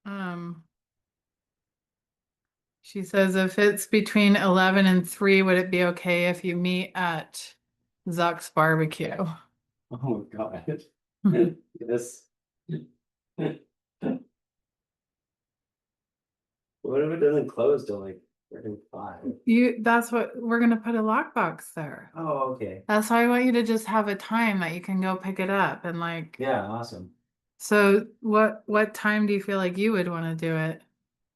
Um, she says if it's between 11 and 3, would it be okay if you meet at Zuck's barbecue? Oh, God. Yes. What if it doesn't close till like freaking 5? That's what we're gonna put a lockbox there. Oh, okay. That's why I want you to just have a time that you can go pick it up and like. Yeah, awesome. So what time do you feel like you would want to do it?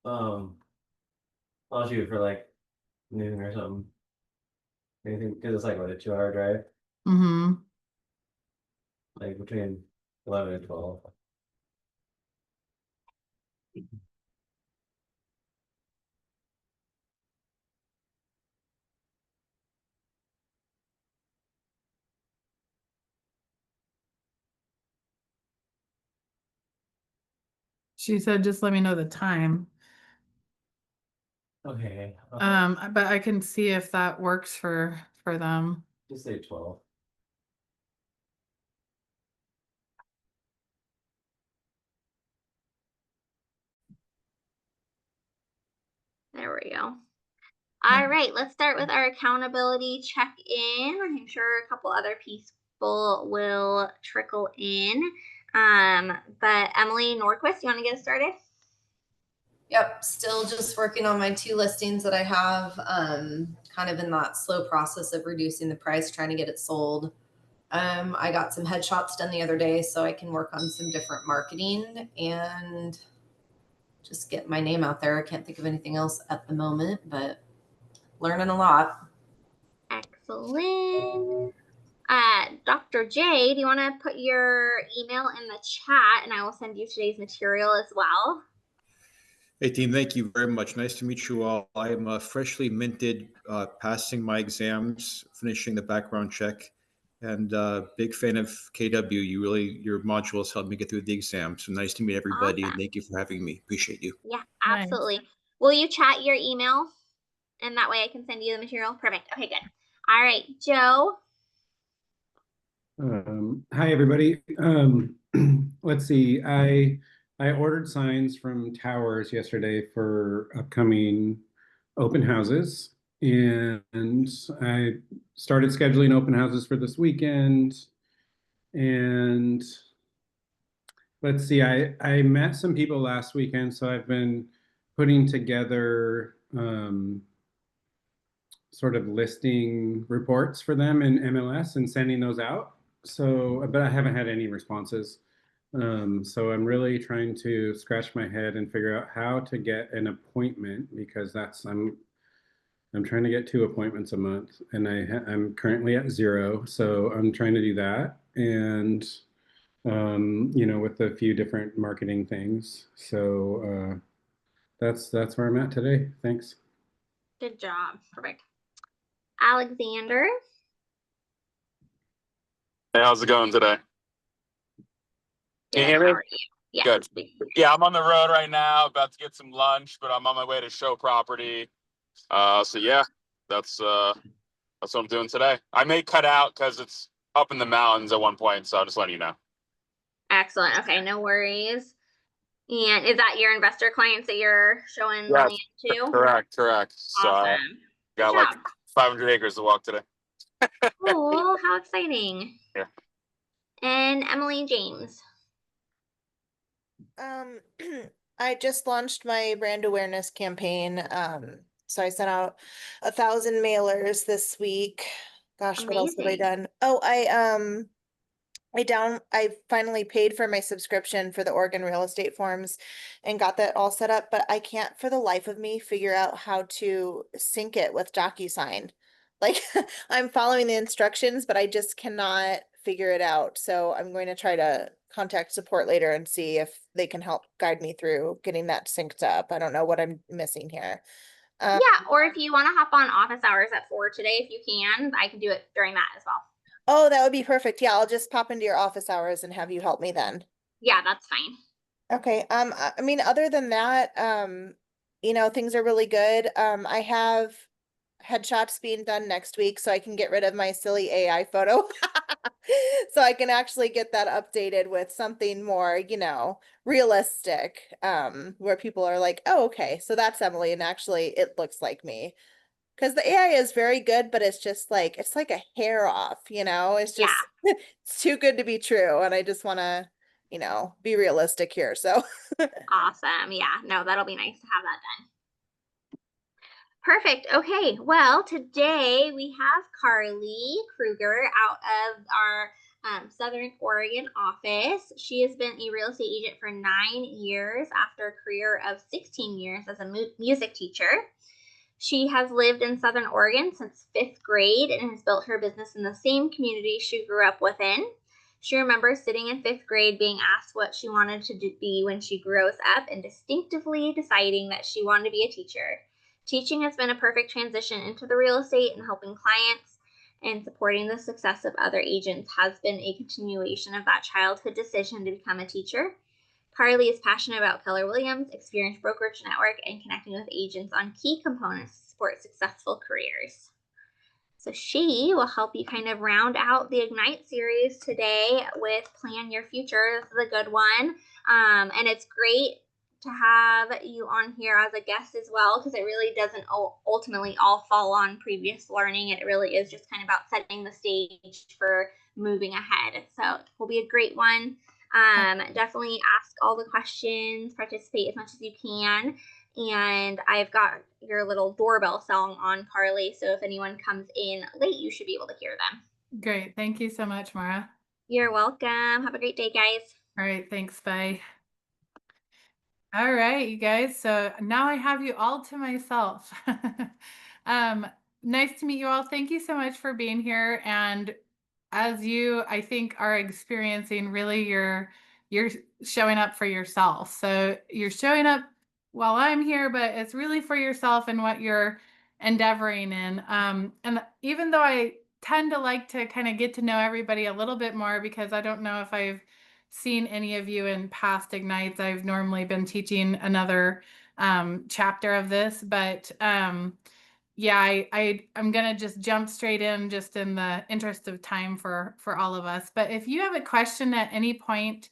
I'll shoot for like noon or something. Anything, because it's like what, a 2-hour drive? Mm-hmm. Like between 11 and 12. She said just let me know the time. Okay. But I can see if that works for them. Just say 12. There we go. All right, let's start with our accountability check-in. I'm sure a couple other people will trickle in. But Emily Nordquist, you want to get us started? Yep, still just working on my 2 listings that I have, kind of in that slow process of reducing the price, trying to get it sold. I got some headshots done the other day so I can work on some different marketing and just get my name out there. I can't think of anything else at the moment, but learning a lot. Excellent. Dr. J, do you want to put your email in the chat and I will send you today's material as well? Hey team, thank you very much. Nice to meet you all. I am freshly minted, passing my exams, finishing the background check, and big fan of KW. Your modules helped me get through the exam. So nice to meet everybody, Awesome. and thank you for having me. Appreciate you. Yeah, absolutely. Nice. Will you chat your email? And that way I can send you the material? Perfect. Okay, good. All right, Joe. Hi, everybody. Let's see. I ordered signs from Towers yesterday for upcoming open houses, and I started scheduling open houses for this weekend. And let's see, I met some people last weekend, so I've been putting together sort of listing reports for them in MLS and sending those out. So, but I haven't had any responses. So I'm really trying to scratch my head and figure out how to get an appointment, because I'm trying to get 2 appointments a month, and I'm currently at 0. So I'm trying to do that, and with a few different marketing things. So that's where I'm at today. Thanks. Good job. Perfect. Alexander. Hey, how's it going today? Can you hear me? Yeah. Good. Yeah, I'm on the road right now, about to get some lunch, but I'm on my way to show property. So yeah, that's what I'm doing today. I may cut out because it's up in the mountains at one point, so I'll just letting you know. Excellent. Okay, no worries. And is that your investor clients that you're showing the land to? Correct. So awesome. Got like 500 acres to walk today. Cool. How exciting. Yeah. And Emily James. I just launched my brand awareness campaign. So I sent out 1,000 mailers this week. Gosh, what else have I done? Oh, I finally paid for my subscription for the Oregon real estate forms and got that all set up, but I can't for the life of me figure out how to sync it with DocuSign. Like I'm following the instructions, but I just cannot figure it out. So I'm going to try to contact support later and see if they can help guide me through getting that synced up. I don't know what I'm missing here. Yeah, or if you want to hop on office hours at 4 today, if you can, I can do it during that as well. Oh, that would be perfect. Yeah, I'll just pop into your office hours and have you help me then. Yeah, that's fine. Okay. I mean, other than that, things are really good. I have headshots being done next week, so I can get rid of my silly AI photo. So I can actually get that updated with something more, realistic, where people are like, oh, okay, so that's Emily, and actually it looks like me. Because the AI is very good, but it's like a hair off, it's Yeah. just, it's too good to be true. And I just want to, be realistic here. So Awesome. Yeah. No, that'll be nice to have that done. Perfect. Okay. Well, today we have Carly Kruger out of our Southern Oregon office. She has been a real estate agent for 9 years after a career of 16 years as a music teacher. She has lived in Southern Oregon since 5th grade and has built her business in the same community she grew up within. She remembers sitting in 5th grade being asked what she wanted to be when she grows up and distinctively deciding that she wanted to be a teacher. Teaching has been a perfect transition into the real estate, and helping clients and supporting the success of other agents has been a continuation of that childhood decision to become a teacher. Carly is passionate about Keller Williams, experienced brokerage network, and connecting with agents on key components to support successful careers. So she will help you kind of round out the Ignite series today with Plan Your Future. This is a good one. And it's great to have you on here as a guest as well, because it really doesn't ultimately all fall on previous learning. It really is just kind of about setting the stage for moving ahead. So it will be a great one. Definitely ask all the questions, participate as much as you can. And I've got your little doorbell song on, Carly. So if anyone comes in late, you should be able to hear them. Great. Thank you so much, Mara. You're welcome. Have a great day, guys. All right. Thanks. Bye. All right, you guys. So now I have you all to myself. Nice to meet you all. Thank you so much for being here. And as you, I think, are experiencing, really you're showing up for yourself. So you're showing up while I'm here, but it's really for yourself and what you're endeavoring in. And even though I tend to like to kind of get to know everybody a little bit more, because I don't know if I've seen any of you in past Ignites. I've normally been teaching another chapter of this, but yeah, I'm gonna just jump straight in, just in the interest of time for all of us. But if you have a question at any point,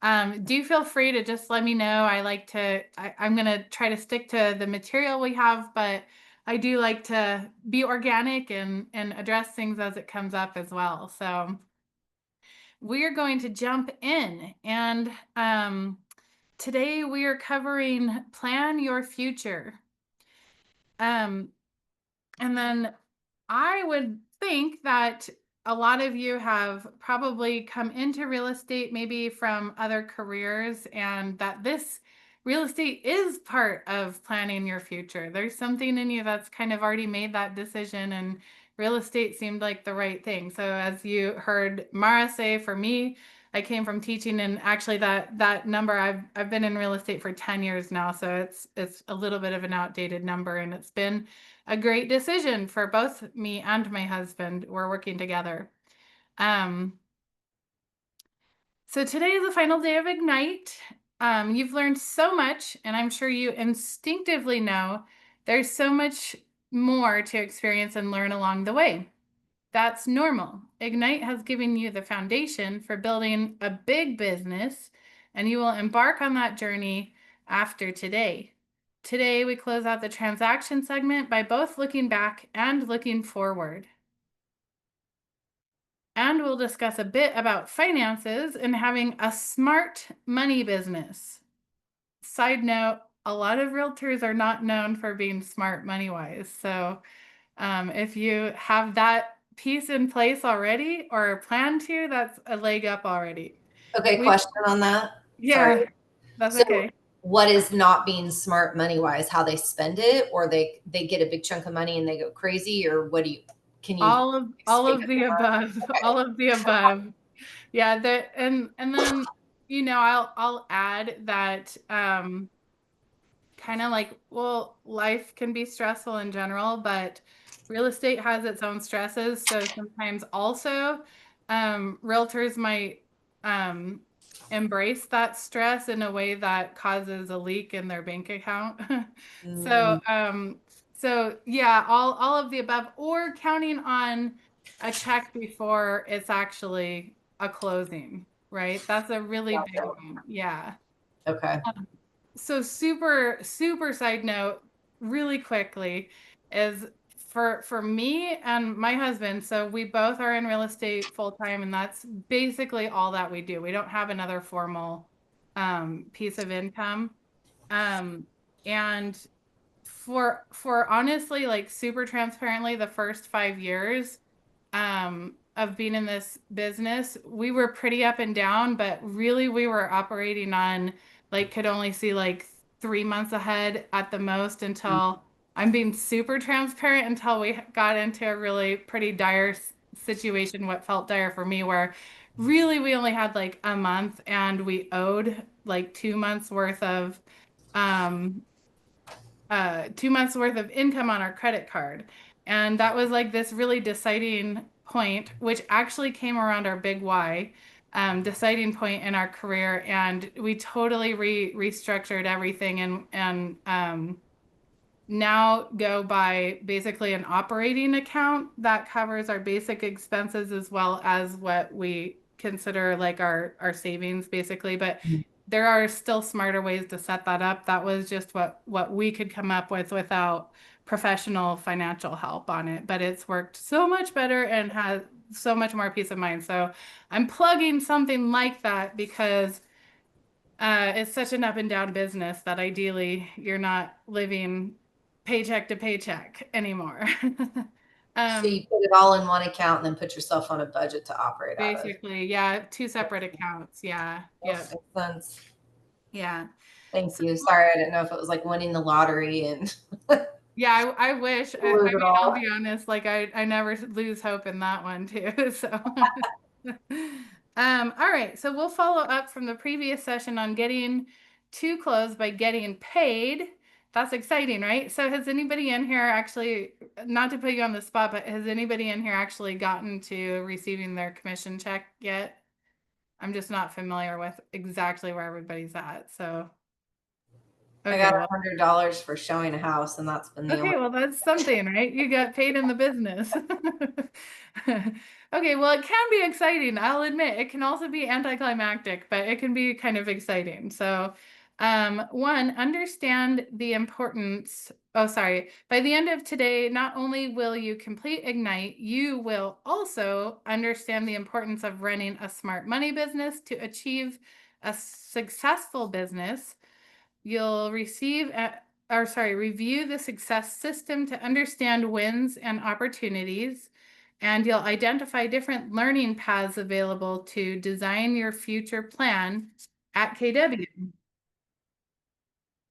do feel free to just let me know. I'm gonna try to stick to the material we have, but I do like to be organic and address things as it comes up as well. So we're going to jump in, and today we are covering Plan Your Future. And then I would think that a lot of you have probably come into real estate maybe from other careers, and that this real estate is part of planning your future. There's something in you that's kind of already made that decision, and real estate seemed like the right thing. So as you heard Mara say, for me, I came from teaching, and actually that number, I've been in real estate for 10 years now, so it's a little bit of an outdated number, and it's been a great decision for both me and my husband. We're working together. So today is the final day of Ignite. You've learned so much, and I'm sure you instinctively know there's so much more to experience and learn along the way. That's normal. Ignite has given you the foundation for building a big business, and you will embark on that journey after today. Today, we close out the transaction segment by both looking back and looking forward. And we'll discuss a bit about finances and having a smart money business. Side note, a lot of realtors are not known for being smart money-wise. So if you have that piece in place already or plan to, that's a leg up already. Okay, question on that. Yeah, Sorry. that's So okay. what is not being smart money wise? How they spend it, or they get a big chunk of money and they go crazy, or what do you? Can you? All of the above. Okay. All of the above. Yeah, and then I'll add that kind of like, well, life can be stressful in general, but real estate has its own stresses. So sometimes also realtors might embrace that stress in a way that causes a leak in their bank account. So yeah, all of the above, or counting on a check before it's actually a closing, right? That's a really big one. Yeah. Okay. So super side note really quickly is for me and my husband, so we both are in real estate full time, and that's basically all that we do. We don't have another formal piece of income. And for honestly, like super transparently, the first 5 years of being in this business, we were pretty up and down, but really we were operating on like could only see like 3 months ahead at the most until I'm being super transparent until we got into a really pretty dire situation, what felt dire for me, where really we only had like a month and we owed like 2 months worth of um 2 months worth of income on our credit card. And that was like this really deciding point, which actually came around our big why, deciding point in our career. And we totally restructured everything and now go by basically an operating account that covers our basic expenses as well as what we consider like our savings basically. But there are still smarter ways to set that up. That was just what we could come up with without professional financial help on it. But it's worked so much better and has so much more peace of mind. So I'm plugging something like that because it's such an up and down business that ideally you're not living paycheck to paycheck anymore. So you put it all in one account and then put yourself on a budget to operate out of. Basically, yeah, two separate accounts. Yeah, yeah, Makes sense. yeah. Thank you. Sorry, I didn't know if it was like winning the lottery and Yeah, I wish. I lose mean, it all. I'll be honest, like I never lose hope in that one too. So all right, so we'll follow up from the previous session on getting to close by getting paid. That's exciting, right? So has anybody in here actually, not to put you on the spot, but has anybody in here actually gotten to receiving their commission check yet? I'm just not familiar with exactly where everybody's at. So I okay, got well, $100 for showing a house, and that's been the okay, only. well, that's something, right? You got paid in the business. Okay, well, it can be exciting. I'll admit it can also be anticlimactic, but it can be kind of exciting. So, one, understand the importance. Oh, sorry. By the end of today, not only will you complete Ignite, you will also understand the importance of running a smart money business to achieve a successful business. You'll review the success system to understand wins and opportunities, and you'll identify different learning paths available to design your future plan at KW.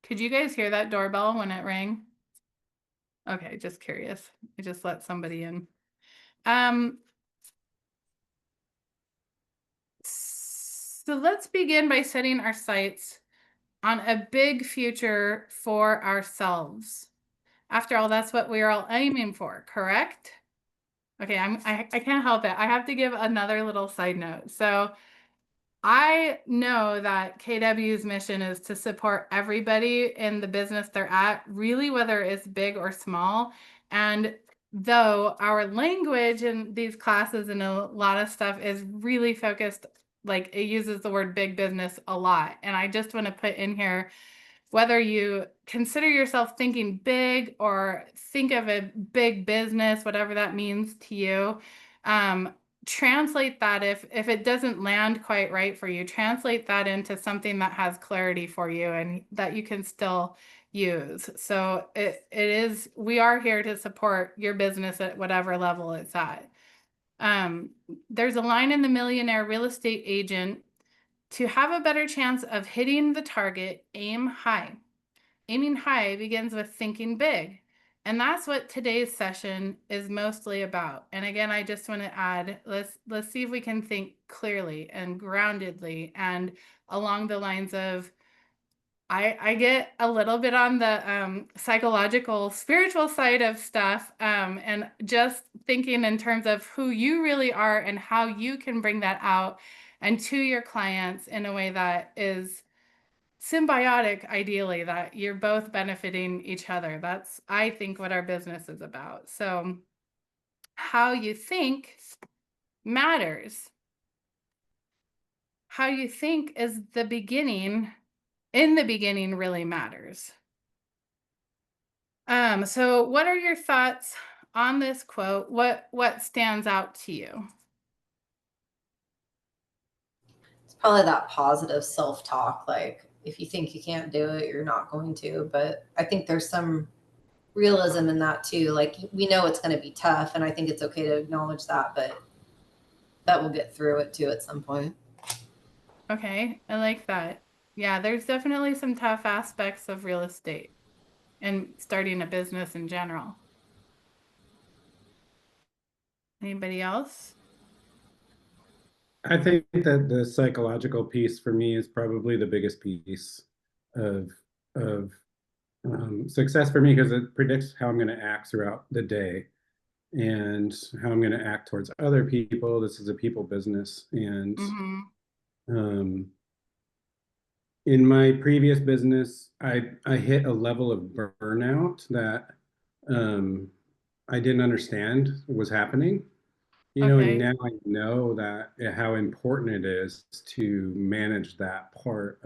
Could you guys hear that doorbell when it rang? Okay, just curious. I just let somebody in. So let's begin by setting our sights on a big future for ourselves. After all, that's what we're all aiming for, correct? Okay, I can't help it. I have to give another little side note. So I know that KW's mission is to support everybody in the business they're at, really, whether it's big or small. And though our language in these classes and a lot of stuff is really focused, like it uses the word big business a lot. And I just want to put in here, whether you consider yourself thinking big or think of a big business, whatever that means to you, translate that if it doesn't land quite right for you, translate that into something that has clarity for you and that you can still use. So we are here to support your business at whatever level it's at. There's a line in The Millionaire Real Estate Agent: to have a better chance of hitting the target, aim high. Aiming high begins with thinking big. And that's what today's session is mostly about. And again, I just want to add, let's see if we can think clearly and groundedly and along the lines of, I get a little bit on the psychological, spiritual side of stuff, and just thinking in terms of who you really are and how you can bring that out and to your clients in a way that is symbiotic, ideally, that you're both benefiting each other. That's, I think, what our business is about. So how you think matters. How you think is the beginning, in the beginning really matters. So what are your thoughts on this quote? What stands out to you? It's probably that positive self-talk. Like if you think you can't do it, you're not going to. But I think there's some realism in that too. Like we know it's going to be tough, and I think it's okay to acknowledge that, but that we'll get through it too at some point. Okay, I like that. Yeah, there's definitely some tough aspects of real estate and starting a business in general. Anybody else? I think that the psychological piece for me is probably the biggest piece of of success for me, because it predicts how I'm going to act throughout the day and how I'm going to act towards other people. This is a people business, and Mm-hmm. in my previous business, I hit a level of burnout that I didn't understand was happening. And Okay. now I know that how important it is to manage that part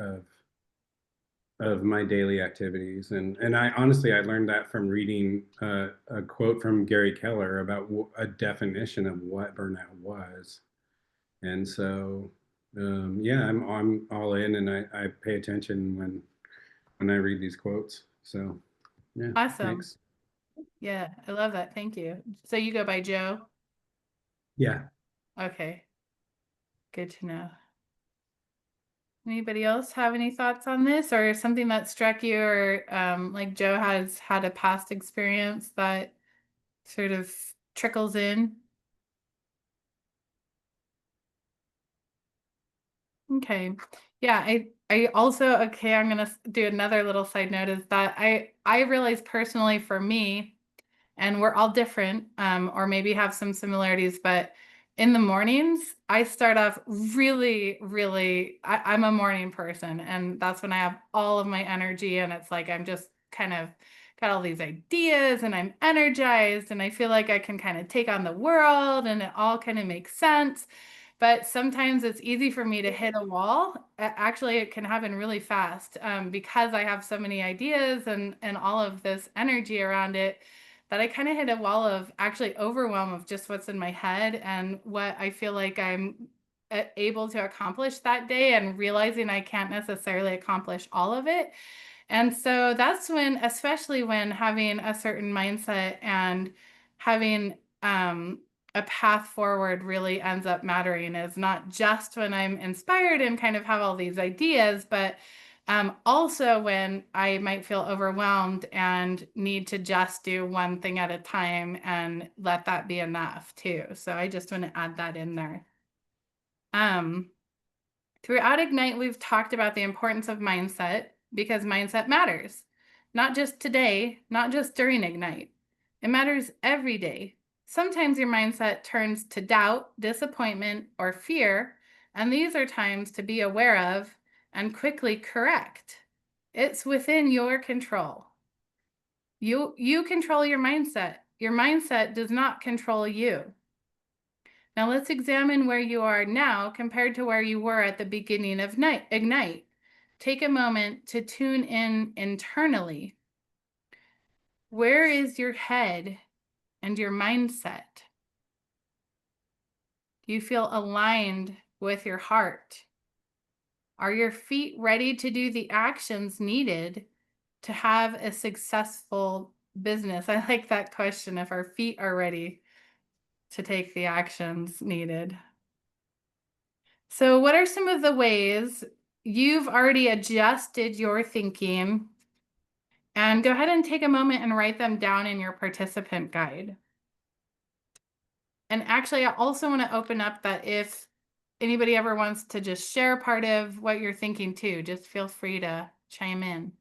of my daily activities. And I honestly, I learned that from reading a quote from Gary Keller about a definition of what burnout was. And so, yeah, I'm all in, and I pay attention when I read these quotes. So, yeah, Awesome. thanks. Yeah, I love that. Thank you. So you go by Joe? Yeah. Okay. Good to know. Anybody else have any thoughts on this, or something that struck you, or like Joe has had a past experience that sort of trickles in? Okay. Yeah, I also, okay, I'm gonna do another little side note, is that I realize personally for me, and we're all different, or maybe have some similarities, but in the mornings, I start off really, I'm a morning person, and that's when I have all of my energy, and it's like I'm just kind of got all these ideas, and I'm energized, and I feel like I can kind of take on the world, and it all kind of makes sense. But sometimes it's easy for me to hit a wall. Actually, it can happen really fast, because I have so many ideas and all of this energy around it, that I kind of hit a wall of actually overwhelm of just what's in my head and what I feel like I'm able to accomplish that day, and realizing I can't necessarily accomplish all of it. And so that's when, especially when having a certain mindset and having a path forward really ends up mattering, is not just when I'm inspired and kind of have all these ideas, but also when I might feel overwhelmed and need to just do one thing at a time and let that be enough too. So I just want to add that in there. Throughout Ignite, we've talked about the importance of mindset, because mindset matters. Not just today, not just during Ignite. It matters every day. Sometimes your mindset turns to doubt, disappointment, or fear, and these are times to be aware of and quickly correct. It's within your control. You control your mindset. Your mindset does not control you. Now let's examine where you are now compared to where you were at the beginning of Ignite. Take a moment to tune in internally. Where is your head and your mindset? Do you feel aligned with your heart? Are your feet ready to do the actions needed to have a successful business? I like that question, if our feet are ready to take the actions needed. So what are some of the ways you've already adjusted your thinking? And go ahead and take a moment and write them down in your participant guide. And actually, I also want to open up that if anybody ever wants to just share part of what you're thinking too, just feel free to chime in.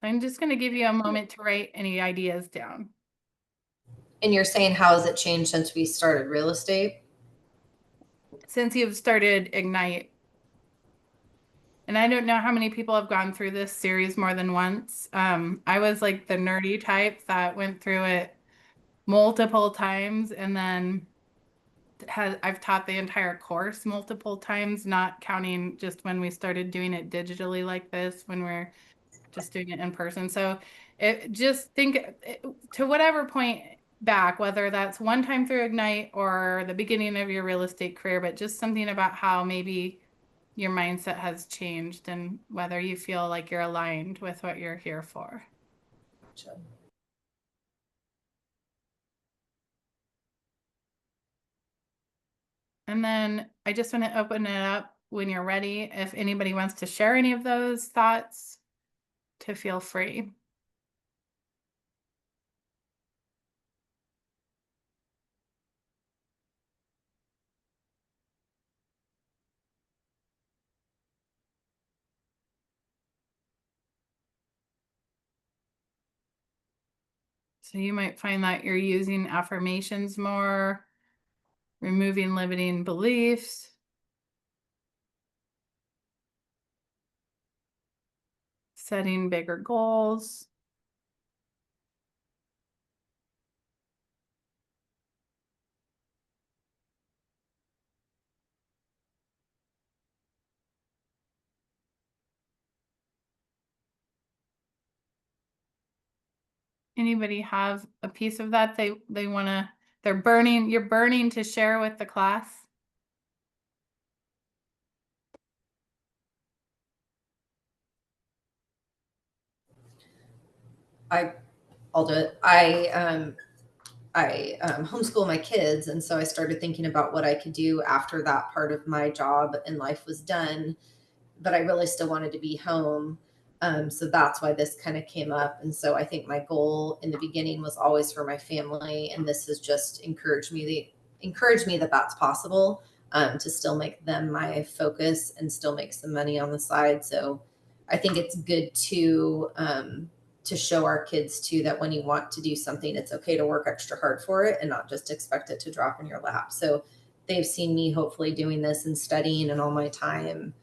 I'm just going to give you a moment to write any ideas down. And you're saying, how has it changed since we started real estate? Since you've started Ignite. And and I don't know how many people have gone through this series more than once. I was like the nerdy type that went through it multiple times, and then I've taught the entire course multiple times, not counting just when we started doing it digitally like this, when we're just doing it in person. So just think to whatever point back, whether that's one time through Ignite or the beginning of your real estate career, but just something about how maybe your mindset has changed and whether you feel like you're aligned with what you're here for. Gotcha. And then I just want to open it up when you're ready. If anybody wants to share any of those thoughts, to feel free. So you might find that you're using affirmations more, removing limiting beliefs, setting bigger goals. Anybody have a piece of that they want to, you're burning to share with the class? I'll do it. I homeschool my kids, and so I started thinking about what I could do after that part of my job and life was done, but I really still wanted to be home. So that's why this kind of came up. And so I think my goal in the beginning was always for my family, and this has just encouraged me that that's possible, to still make them my focus and still make some money on the side. So I think it's good to show our kids too that when you want to do something, it's okay to work extra hard for it and not just expect it to drop in your lap. So they've seen me hopefully doing this and studying and all my time,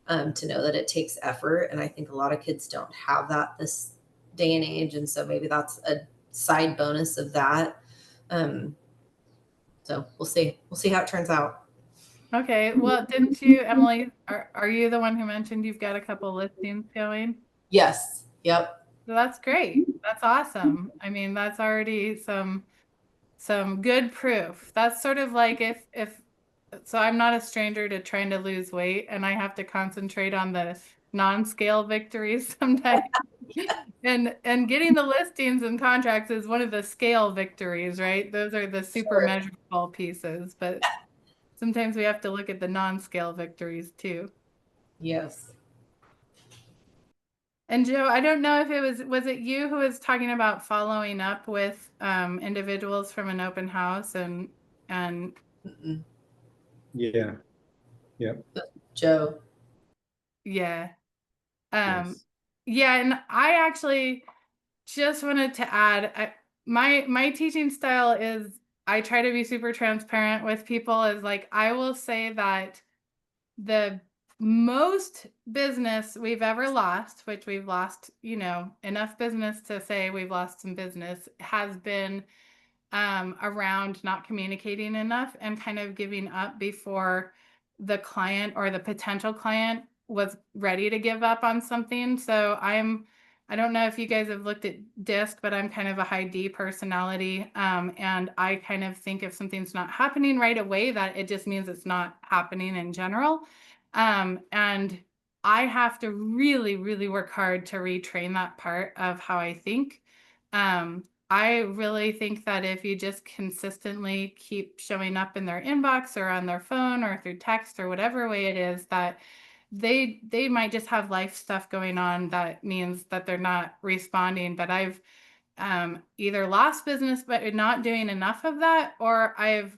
to know that it takes effort. And I think a lot of kids don't have that this day and age. And so maybe that's a side bonus of that. So we'll see. We'll see how it turns out. Okay. Well, didn't you, Emily, are you the one who mentioned you've got a couple listings going? Yes. Yep. So that's great. That's awesome. I mean, that's already some good proof. That's sort of like if so I'm not a stranger to trying to lose weight, and I have to concentrate on the non-scale victories sometimes. And getting the listings and contracts is one of the scale victories, right? Those are the super measurable pieces, but sometimes we have to look at the non-scale victories too. Yes. And Joe, I don't know if was it you who was talking about following up with individuals from an open house and Mm-mm. Yeah. Yep. Joe. yeah. Yes. Yeah, and I actually just wanted to add, my teaching style is I try to be super transparent with people. Is like I will say that the most business we've ever lost, which we've lost, enough business to say we've lost some business, has been around not communicating enough and kind of giving up before the client or the potential client was ready to give up on something. So I don't know if you guys have looked at DISC, but I'm kind of a high D personality. And I kind of think if something's not happening right away, that it just means it's not happening in general. And I have to really, really work hard to retrain that part of how I think. I really think that if you just consistently keep showing up in their inbox or on their phone or through text or whatever way it is, that they might just have life stuff going on that means that they're not responding. But I've either lost business but not doing enough of that, or I've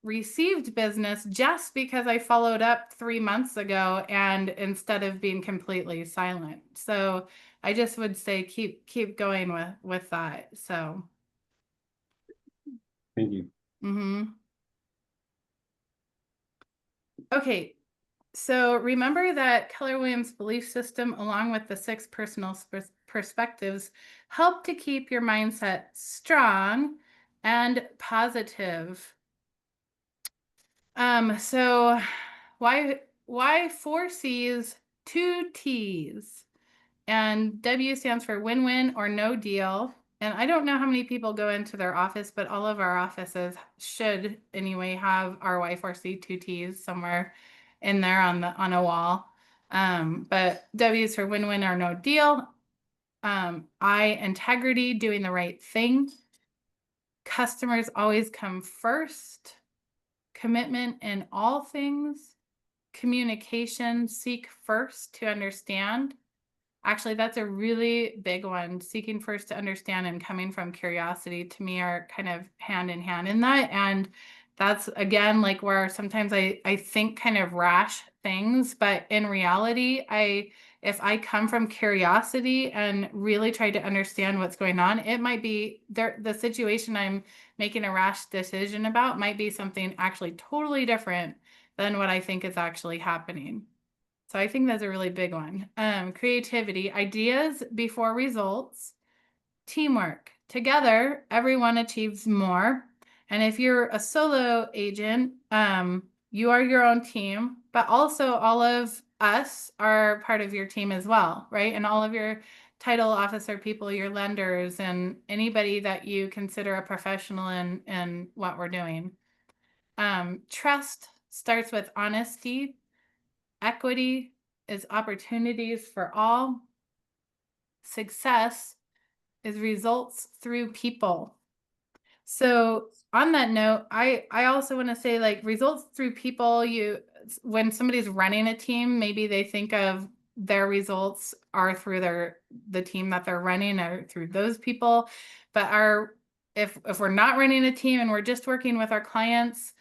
received business just because I followed up 3 months ago and instead of being completely silent. So I just would say keep going with that. So Thank you. okay. So remember that Keller Williams belief system, along with the 6 personal perspectives, help to keep your mindset strong and positive. So why 4 C's, 2 T's? And W stands for win-win or no deal. And I don't know how many people go into their office, but all of our offices should anyway have our Y4C 2 T's somewhere in there on a wall. But W is for win-win or no deal. I, integrity, doing the right thing. Customers always come first. Commitment in all things. Communication, seek first to understand. Actually, that's a really big one. Seeking first to understand and coming from curiosity, to me, are kind of hand in hand in that. And that's, again, like where sometimes I think kind of rash things, but in reality, if I come from curiosity and really try to understand what's going on, it might be the situation I'm making a rash decision about might be something actually totally different than what I think is actually happening. So I think that's a really big one. Creativity, ideas before results. Teamwork. Together, everyone achieves more. And if you're a solo agent, you are your own team, but also all of us are part of your team as well, right? And all of your title officer people, your lenders, and anybody that you consider a professional in what we're doing. Trust starts with honesty. Equity is opportunities for all. Success is results through people. So on that note, I also want to say, like, results through people, when somebody's running a team, maybe they think of their results are through the team that they're running or through those people. But if we're not running a team and we're just working with our clients,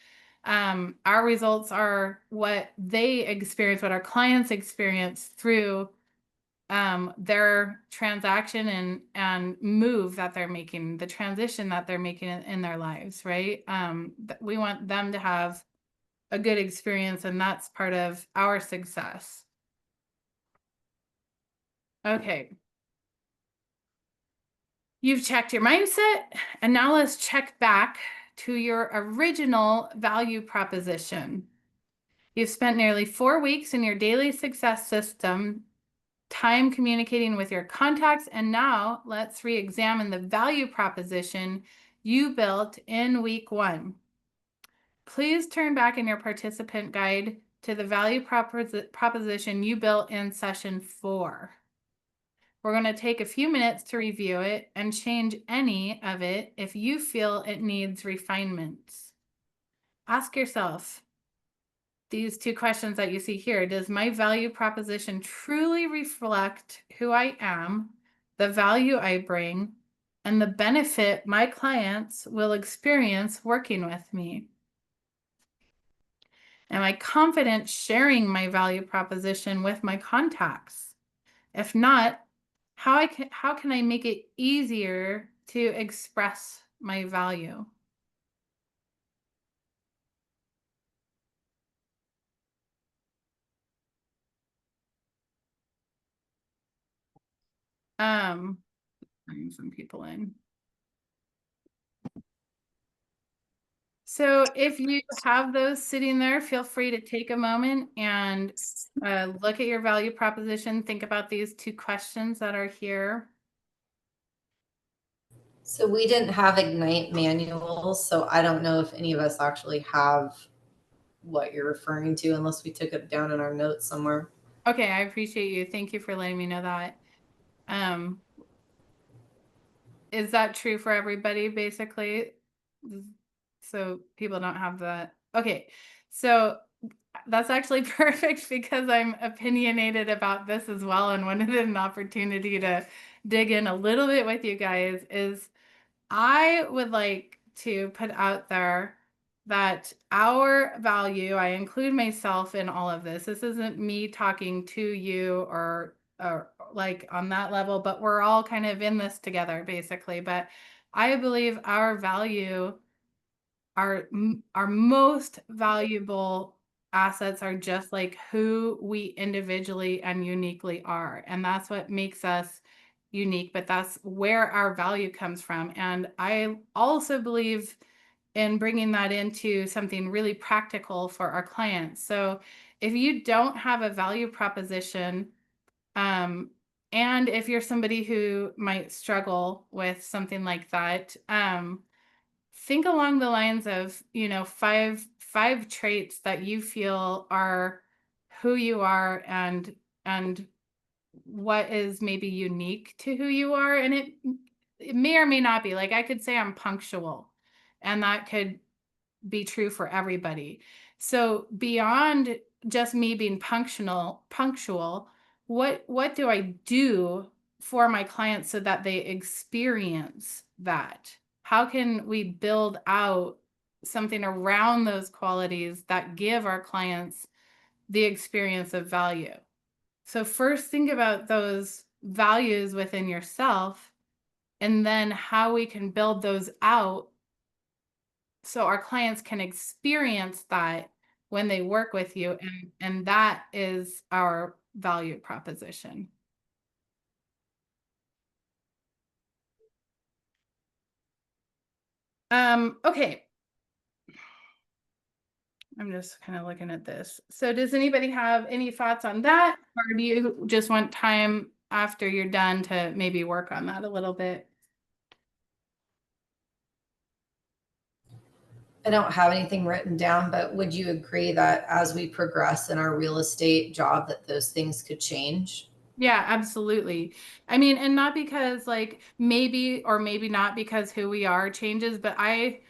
our results are what they experience, what our clients experience through their transaction and move that they're making, the transition that they're making in their lives, right? We want them to have a good experience, and that's part of our success. Okay. You've checked your mindset, and now let's check back to your original value proposition. You've spent nearly 4 weeks in your daily success system, time communicating with your contacts, and now let's re-examine the value proposition you built in week 1. Please turn back in your participant guide to the value proposition you built in session 4. We're going to take a few minutes to review it and change any of it if you feel it needs refinements. Ask yourself these 2 questions that you see here. Does my value proposition truly reflect who I am, the value I bring, and the benefit my clients will experience working with me? Am I confident sharing my value proposition with my contacts? If not, how can I make it easier to express my value? Bring some people in. So if you have those sitting there, feel free to take a moment and look at your value proposition. Think about these 2 questions that are here. So we didn't have Ignite manuals, so I don't know if any of us actually have what you're referring to unless we took it down in our notes somewhere. Okay, I appreciate you. Thank you for letting me know that. Is that true for everybody, basically? So people don't have that. Okay, so that's actually perfect because I'm opinionated about this as well, and wanted an opportunity to dig in a little bit with you guys. Is I would like to put out there that our value, I include myself in all of this. This isn't me talking to you or like on that level, but we're all kind of in this together, basically. But I believe our value, our most valuable assets are just like who we individually and uniquely are. And that's what makes us unique, but that's where our value comes from. And I also believe in bringing that into something really practical for our clients. So if you don't have a value proposition, and if you're somebody who might struggle with something like that, think along the lines of, five traits that you feel are who you are and what is maybe unique to who you are. And it may or may not be. Like I could say I'm punctual, and that could be true for everybody. So beyond just me being punctual, what do I do for my clients so that they experience that? How can we build out something around those qualities that give our clients the experience of value? So first think about those values within yourself, and then how we can build those out so our clients can experience that when they work with you, and that is our value proposition. Okay. I'm just kind of looking at this. So does anybody have any thoughts on that, or do you just want time after you're done to maybe work on that a little bit? I don't have anything written down, but would you agree that as we progress in our real estate job, that those things could change? Yeah, absolutely. I mean, and not because like maybe or maybe not because who we are changes, but I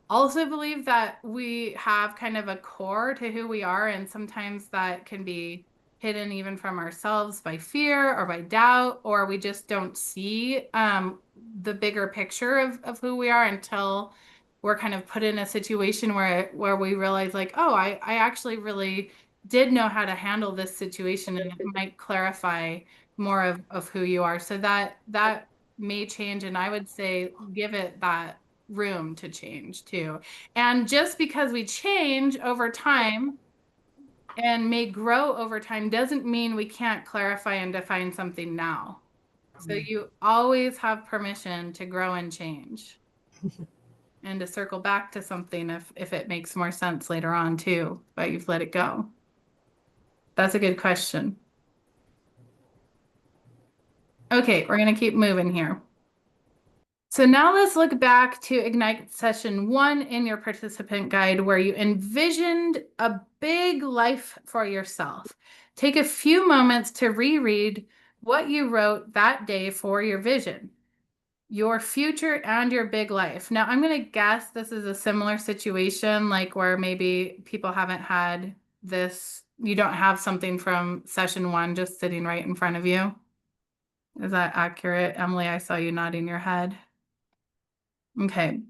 also believe that we have kind of a core to who we are, and sometimes that can be hidden even from ourselves by fear or by doubt, or we just don't see the bigger picture of who we are until we're kind of put in a situation where we realize like, oh, I actually really did know how to handle this situation, and it might clarify more of who you are. So that may change, and I would say give it that room to change too. And just because we change over time and may grow over time doesn't mean we can't clarify and define something now. So you always have permission to grow and change. And to circle back to something if it makes more sense later on too, but you've let it go. That's a good question. Okay, we're going to keep moving here. So now let's look back to Ignite session 1 in your participant guide, where you envisioned a big life for yourself. Take a few moments to reread what you wrote that day for your vision, your future, and your big life. Now, I'm going to guess this is a similar situation, like where maybe people haven't had this, you don't have something from session 1 just sitting right in front of you. Is that accurate? Emily, I saw you nodding your head. Okay.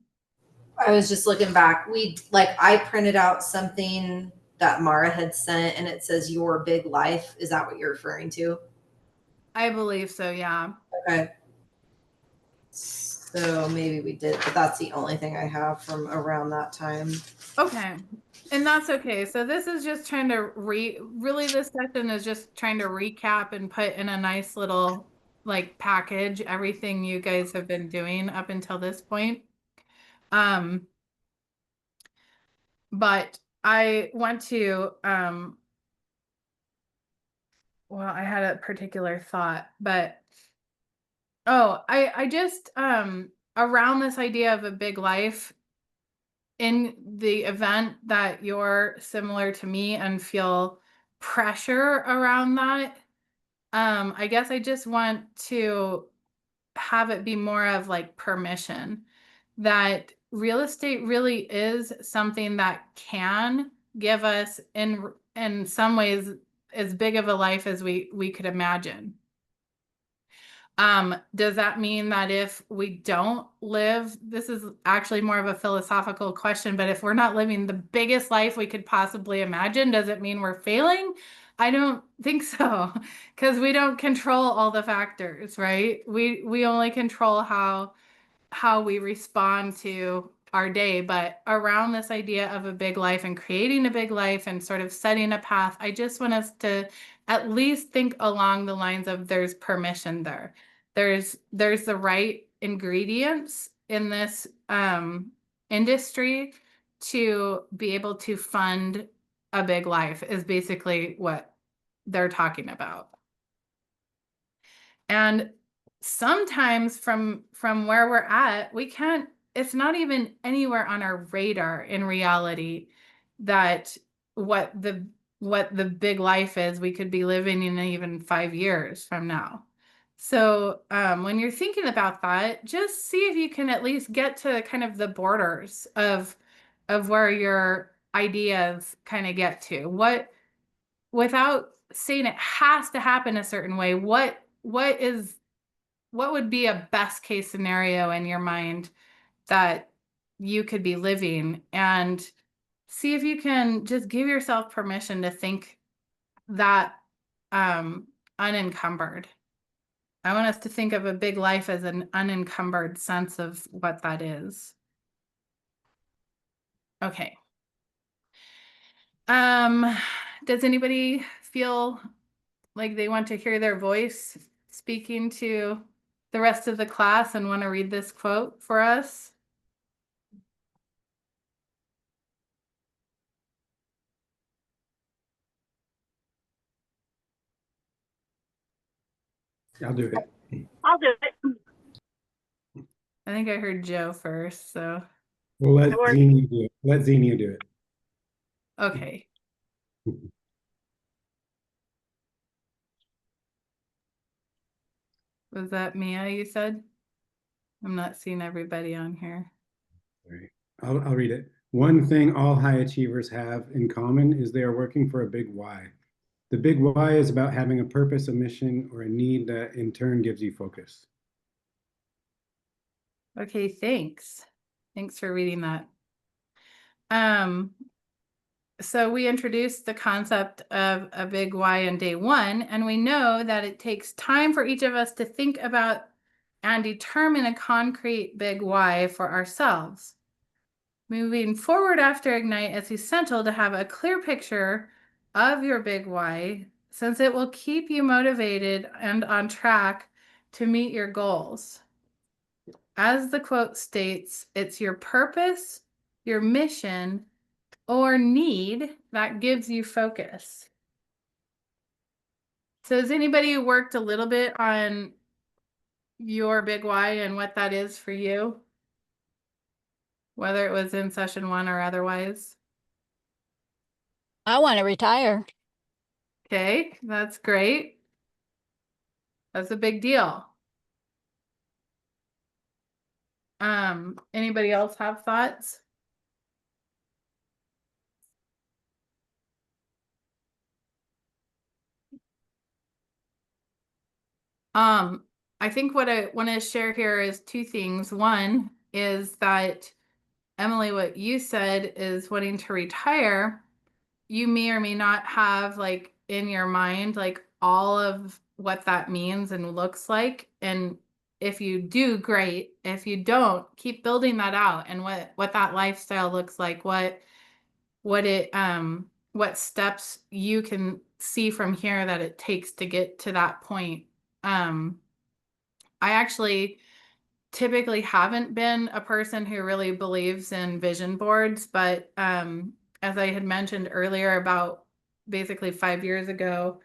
I was just looking back. I printed out something that Mara had sent, and it says your big life. Is that what you're referring to? I believe so, yeah. Okay. So maybe we did, but that's the only thing I have from around that time. Okay. And that's okay. So this is just trying to really this session is just trying to recap and put in a nice little like package everything you guys have been doing up until this point. But I want to well, I had a particular thought, but I just around this idea of a big life, in the event that you're similar to me and feel pressure around that, I guess I just want to have it be more of like permission, that real estate really is something that can give us in some ways as big of a life as we could imagine. Does that mean that if we don't live, this is actually more of a philosophical question, but if we're not living the biggest life we could possibly imagine, does it mean we're failing? I don't think so, because we don't control all the factors, right? We only control how we respond to our day, but around this idea of a big life and creating a big life and sort of setting a path, I just want us to at least think along the lines of there's permission there. There's the right ingredients in this industry to be able to fund a big life is basically what they're talking about. And sometimes from where we're at, we can't, it's not even anywhere on our radar in reality that what the big life is we could be living in even 5 years from now. So when you're thinking about that, just see if you can at least get to kind of the borders of where your ideas kind of get to. What, without saying it has to happen a certain way, what would be a best case scenario in your mind that you could be living, and see if you can just give yourself permission to think that unencumbered. I want us to think of a big life as an unencumbered sense of what that is. Okay. Does anybody feel like they want to hear their voice speaking to the rest of the class and want to read this quote for us? I'll do it. I'll do it. I think I heard Joe first, so We'll let Xenia do it. Let Xenia do it. okay. Was that Mia you said? I'm not seeing everybody on here. All right. I'll read it. One thing all high achievers have in common is they are working for a big why. The big why is about having a purpose, a mission, or a need that in turn gives you focus. Okay, thanks. Thanks for reading that. So we introduced the concept of a big why in day one, and we know that it takes time for each of us to think about and determine a concrete big why for ourselves. Moving forward after Ignite, it's essential to have a clear picture of your big why, since it will keep you motivated and on track to meet your goals. As the quote states, it's your purpose, your mission, or need that gives you focus. So has anybody worked a little bit on your big why and what that is for you? Whether it was in session 1 or otherwise? I want to retire. Okay, that's great. That's a big deal. Anybody else have thoughts? I think what I want to share here is 2 things. One is that, Emily, what you said is wanting to retire. You may or may not have like in your mind like all of what that means and looks like. And if you do, great. If you don't, keep building that out and what that lifestyle looks like, what steps you can see from here that it takes to get to that point. I actually typically haven't been a person who really believes in vision boards, but as I had mentioned earlier, about basically 5 years ago,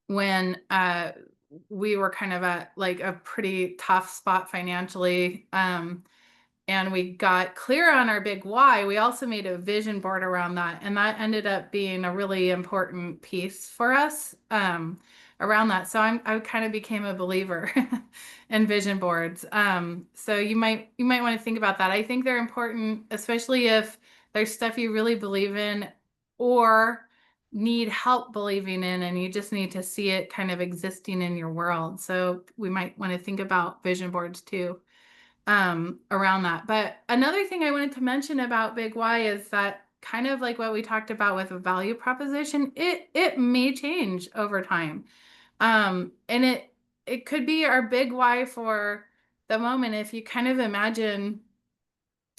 when we were kind of at like a pretty tough spot financially, and we got clear on our big why, we also made a vision board around that. And that ended up being a really important piece for us around that. So I kind of became a believer in vision boards. So you might want to think about that. I think they're important, especially if there's stuff you really believe in or need help believing in, and you just need to see it kind of existing in your world. So we might want to think about vision boards too. Around that. But another thing I wanted to mention about Big Why is that kind of like what we talked about with a value proposition, it may change over time. And it could be our big why for the moment, if you kind of imagine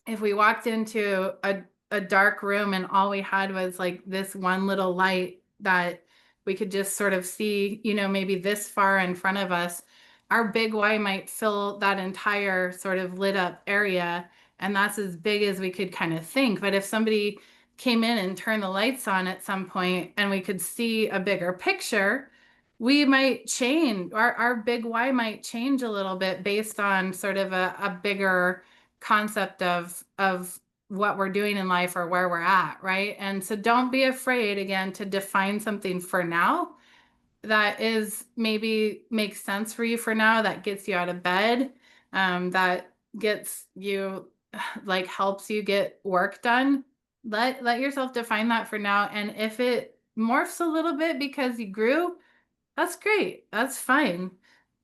if we walked into a dark room and all we had was like this one little light that we could just sort of see, you know, maybe this far in front of us, our big Y might fill that entire sort of lit up area. And that's as big as we could kind of think. But if somebody came in and turned the lights on at some point and we could see a bigger picture, we might change, our big Y might change a little bit based on sort of a bigger concept of what we're doing in life or where we're at, right? And so don't be afraid, again, to define something for now that is maybe makes sense for you for now, that gets you out of bed, that gets you, like, helps you get work done. Let yourself define that for now. And if it morphs a little bit because you grew, that's great. That's fine.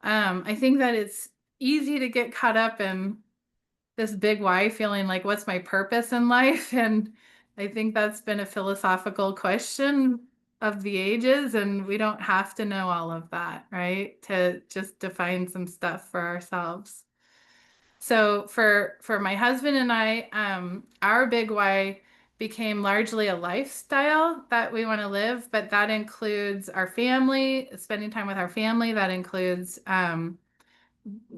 I think that it's easy to get caught up in this big why, feeling like, what's my purpose in life? And I think that's been a philosophical question of the ages, and we don't have to know all of that, right? To just define some stuff for ourselves. So for my husband and I, our big why became largely a lifestyle that we want to live, but that includes our family, spending time with our family. That includes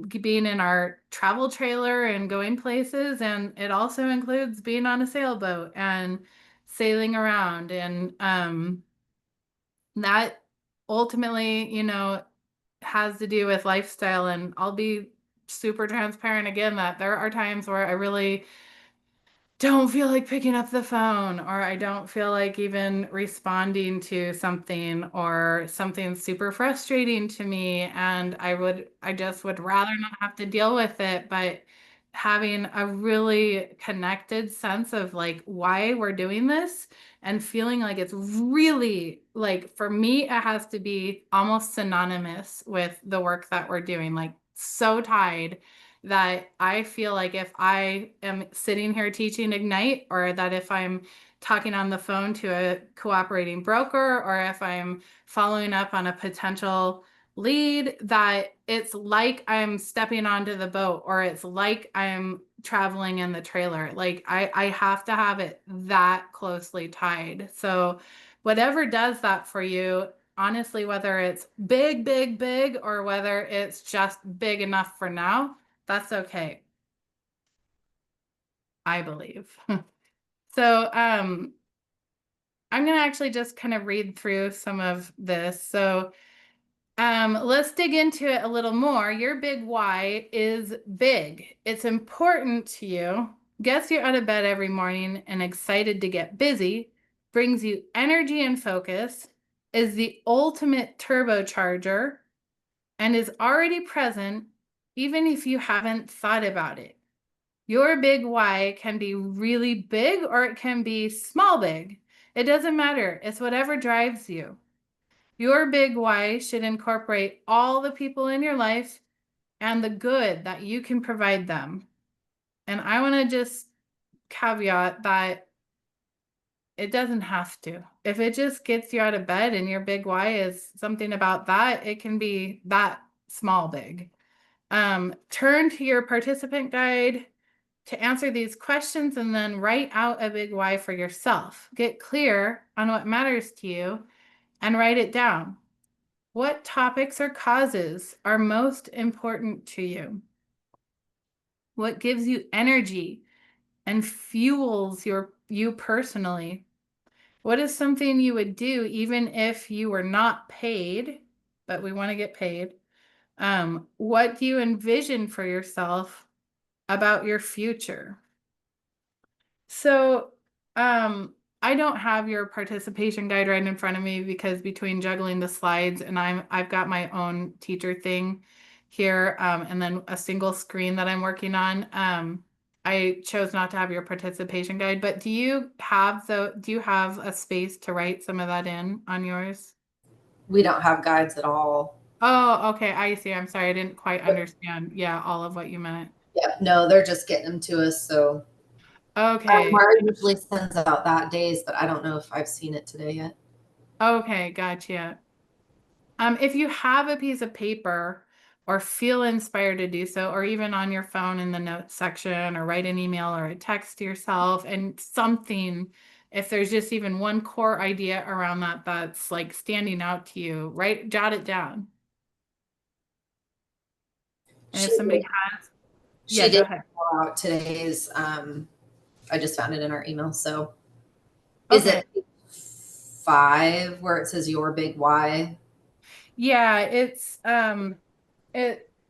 being in our travel trailer and going places. And it also includes being on a sailboat and sailing around. And that ultimately, you know, has to do with lifestyle. And I'll be super transparent again that there are times where I really don't feel like picking up the phone, or I don't feel like even responding to something, or something super frustrating to me, and I just would rather not have to deal with it. But having a really connected sense of like why we're doing this, and feeling like it's really, like, for me, it has to be almost synonymous with the work that we're doing, like so tied that I feel like if I am sitting here teaching Ignite, or that if I'm talking on the phone to a cooperating broker, or if I'm following up on a potential lead, that it's like I'm stepping onto the boat, or it's like I'm traveling in the trailer. Like I have to have it that closely tied. So whatever does that for you, honestly, whether it's big, big, big, or whether it's just big enough for now, that's okay, I believe. So I'm going to actually just kind of read through some of this. So let's dig into it a little more. Your big why is big. It's important to you, gets you out of bed every morning and excited to get busy, brings you energy and focus, is the ultimate turbocharger, and is already present even if you haven't thought about it. Your big why can be really big, or it can be small big. It doesn't matter. It's whatever drives you. Your big why should incorporate all the people in your life and the good that you can provide them. And I want to just caveat that it doesn't have to. If it just gets you out of bed and your big why is something about that, it can be that small big. Turn to your participant guide to answer these questions, and then write out a big why for yourself. Get clear on what matters to you and write it down. What topics or causes are most important to you? What gives you energy and fuels you personally? What is something you would do even if you were not paid, but we want to get paid? What do you envision for yourself about your future? So I don't have your participation guide right in front of me, because between juggling the slides and I've got my own teacher thing here, and then a single screen that I'm working on. I chose not to have your participation guide, but do you have a space to write some of that in on yours? We don't have guides at all. Oh, okay. I see. I'm sorry. I didn't quite understand. Yeah, all of what you meant. Yep. No, they're just getting them to us. So Okay. Mara usually sends out that days, but I don't know if I've seen it today yet. Okay, gotcha. If you have a piece of paper or feel inspired to do so, or even on your phone in the notes section, or write an email or a text to yourself, and something, if there's just even one core idea around that that's like standing out to you, jot it down. And if somebody has, She yeah, go did ahead. call out today's, I just found it in our email. So is Okay. it 5 where it says your big why? Yeah, it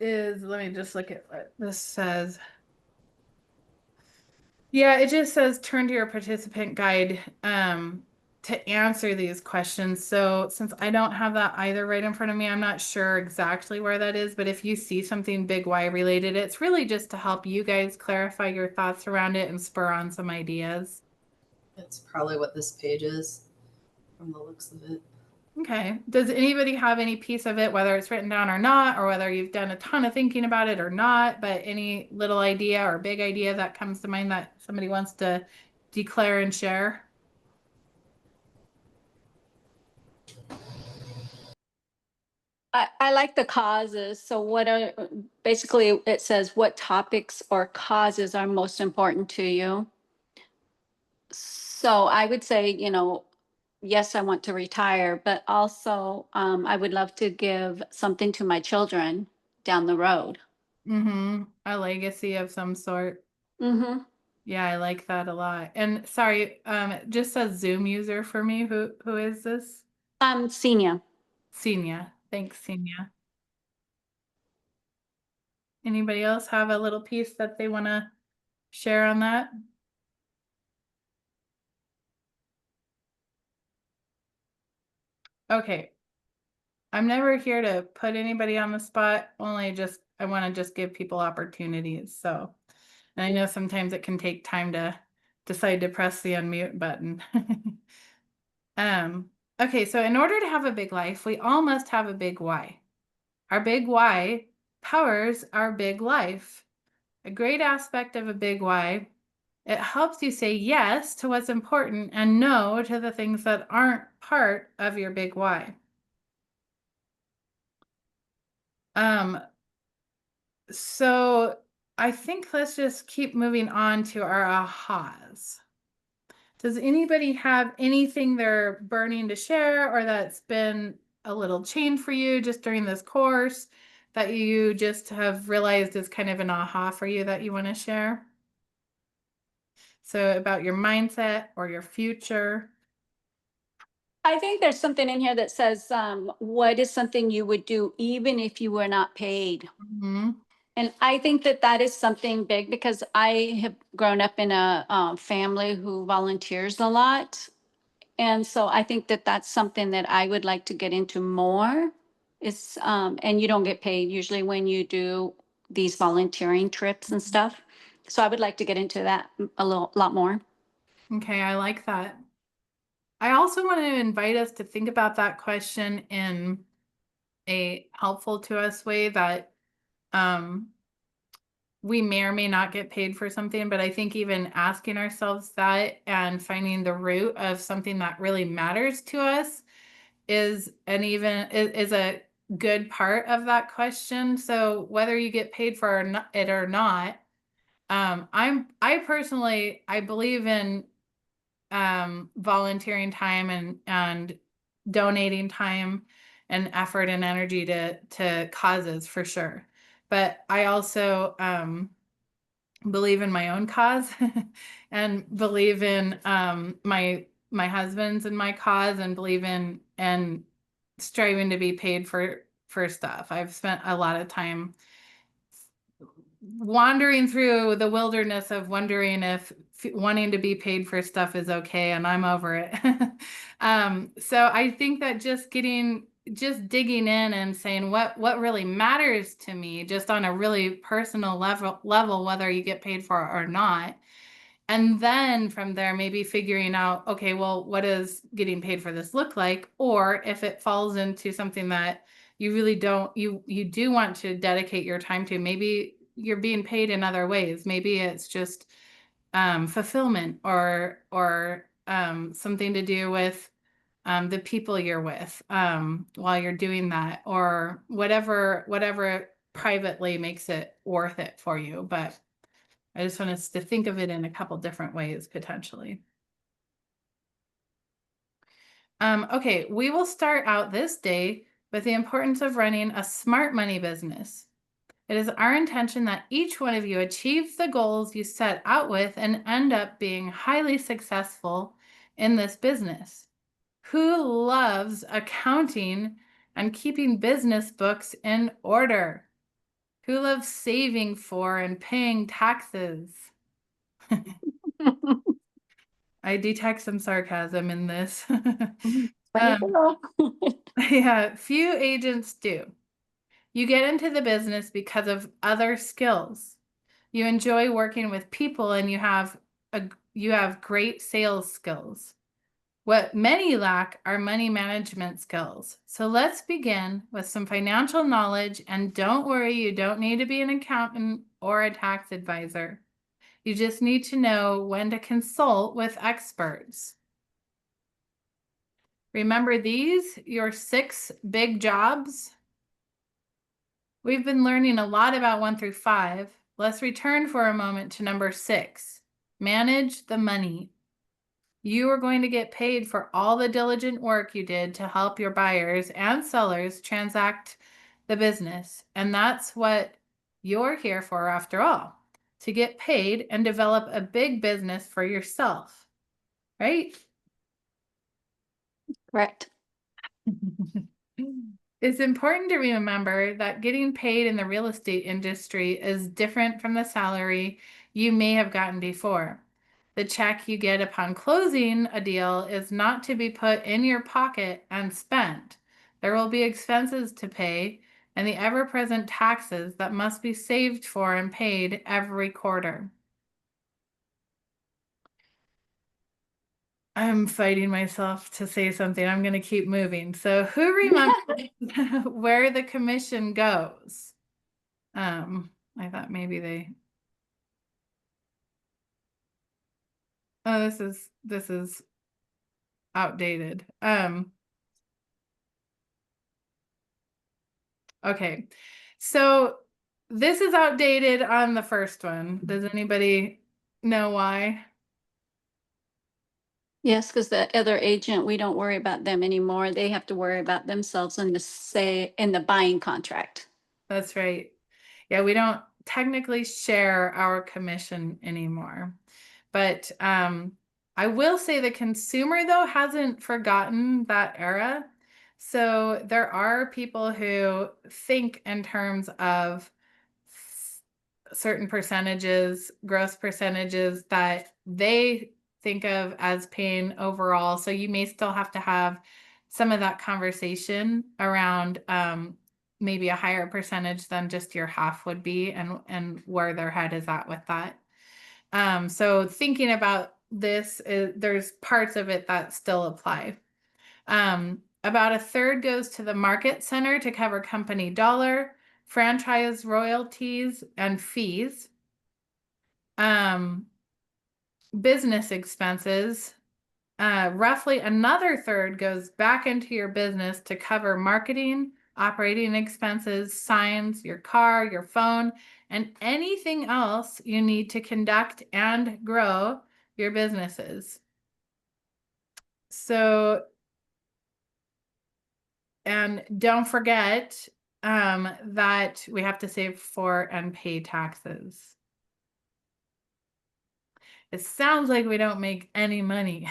is, let me just look at what this says. Yeah, it just says turn to your participant guide to answer these questions. So since I don't have that either right in front of me, I'm not sure exactly where that is, but if you see something big why related, it's really just to help you guys clarify your thoughts around it and spur on some ideas. That's probably what this page is from the looks of it. Okay. Does anybody have any piece of it, whether it's written down or not, or whether you've done a ton of thinking about it or not, but any little idea or big idea that comes to mind that somebody wants to declare and share? I like the causes. So what are, basically it says what topics or causes are most important to you? So I would say, yes, I want to retire, but also I would love to give something to my children down the road. Mm-hmm. A legacy of some sort. Mm-hmm. Yeah, I like that a lot. And sorry, it just says Zoom user for me. Who is this? Senior. Senia. Thanks, Senia. Anybody else have a little piece that they want to share on that? Okay. I'm never here to put anybody on the spot, only just I want to just give people opportunities. So, and I know sometimes it can take time to decide to press the unmute button. Okay, so in order to have a big life, we all must have a big why. Our big why powers our big life. A great aspect of a big why, it helps you say yes to what's important and no to the things that aren't part of your big why. So I think let's just keep moving on to our ahas. Does anybody have anything they're burning to share, or that's been a little change for you just during this course that you just have realized is kind of an aha for you that you want to share? So about your mindset or your future. I think there's something in here that says, what is something you would do even if you were not paid? Mm-hmm. And I think that that is something big because I have grown up in a family who volunteers a lot. And so I think that that's something that I would like to get into more. Is and you don't get paid usually when you do these volunteering trips and stuff. So I would like to get into that a lot more. Okay, I like that. I also want to invite us to think about that question in a helpful to us way that we may or may not get paid for something, but I think even asking ourselves that and finding the root of something that really matters to us is a good part of that question. So whether you get paid for it or not, I personally I believe in volunteering time and donating time and effort and energy to causes for sure. But I also believe in my own cause and believe in my husband's and my cause, and believe in and striving to be paid for stuff. I've spent a lot of time wandering through the wilderness of wondering if wanting to be paid for stuff is okay, and I'm over it. So I think that just digging in and saying what really matters to me, just on a really personal level, whether you get paid for it or not. And then from there, maybe figuring out, okay, well, what does getting paid for this look like? Or if it falls into something that you really don't, you do want to dedicate your time to, maybe you're being paid in other ways. Maybe it's just fulfillment or something to do with the people you're with while you're doing that, or whatever privately makes it worth it for you. But I just want us to think of it in a couple different ways potentially. Okay, we will start out this day with the importance of running a smart money business. It is our intention that each one of you achieve the goals you set out with and end up being highly successful in this business. Who loves accounting and keeping business books in order? Who loves saving for and paying taxes? I detect some sarcasm in this. Yeah, few agents do. You get into the business because of other skills. You enjoy working with people and you have great sales skills. What many lack are money management skills. So let's begin with some financial knowledge, and don't worry, you don't need to be an accountant or a tax advisor. You just need to know when to consult with experts. Remember these, your 6 big jobs? We've been learning a lot about 1 through 5. Let's return for a moment to number 6. Manage the money. You are going to get paid for all the diligent work you did to help your buyers and sellers transact the business. And that's what you're here for after all, to get paid and develop a big business for yourself, right? Correct. It's important to remember that getting paid in the real estate industry is different from the salary you may have gotten before. The check you get upon closing a deal is not to be put in your pocket and spent. There will be expenses to pay and the ever-present taxes that must be saved for and paid every quarter. I'm fighting myself to say something. I'm going to keep moving. So who remembers where the commission goes? I thought maybe they... Oh, this is outdated. Okay. So this is outdated on the first one. Does anybody know why? Yes, because the other agent, we don't worry about them anymore. They have to worry about themselves in the buying contract. That's right. Yeah, we don't technically share our commission anymore. But I will say the consumer, though, hasn't forgotten that era. So there are people who think in terms of certain percentages, gross percentages that they think of as paying overall. So you may still have to have some of that conversation around maybe a higher percentage than just your half would be, and where their head is at with that. So thinking about this, there's parts of it that still apply. About a third goes to the market center to cover company dollar, franchise royalties, and fees. Business expenses. Roughly another third goes back into your business to cover marketing, operating expenses, signs, your car, your phone, and anything else you need to conduct and grow your businesses. So, and don't forget that we have to save for and pay taxes. It sounds like we don't make any money.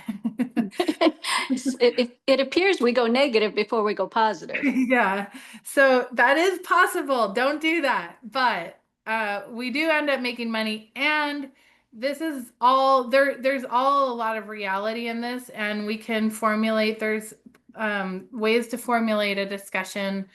It appears we go negative before we go positive. Yeah, so that is possible. Don't do that. But we do end up making money, and this is all there's all a lot of reality in this, and we can formulate, there's ways to formulate a discussion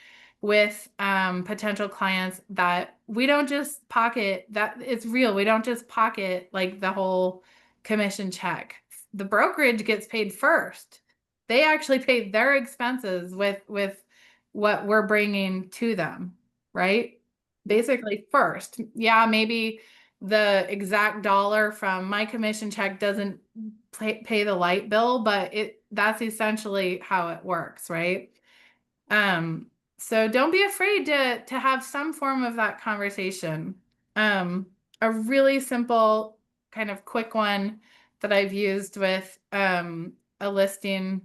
with potential clients that we don't just pocket, that it's real. We don't just pocket like the whole commission check. The brokerage gets paid first. They actually pay their expenses with what we're bringing to them, right? Basically first. Yeah, maybe the exact dollar from my commission check doesn't pay the light bill, but that's essentially how it works, right? So don't be afraid to have some form of that conversation. A really simple kind of quick one that I've used with a listing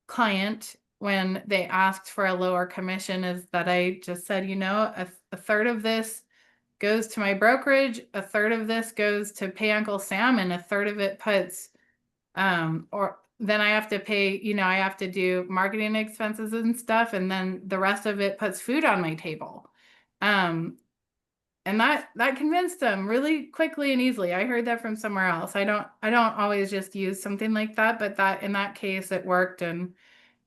client when they asked for a lower commission is that I just said, you know, a third of this goes to my brokerage, a third of this goes to pay Uncle Sam, and a third of it puts or then I have to pay, you know, I have to do marketing expenses and stuff, and then the rest of it puts food on my table. And that convinced them really quickly and easily. I heard that from somewhere else. I don't always just use something like that, but that in that case it worked, and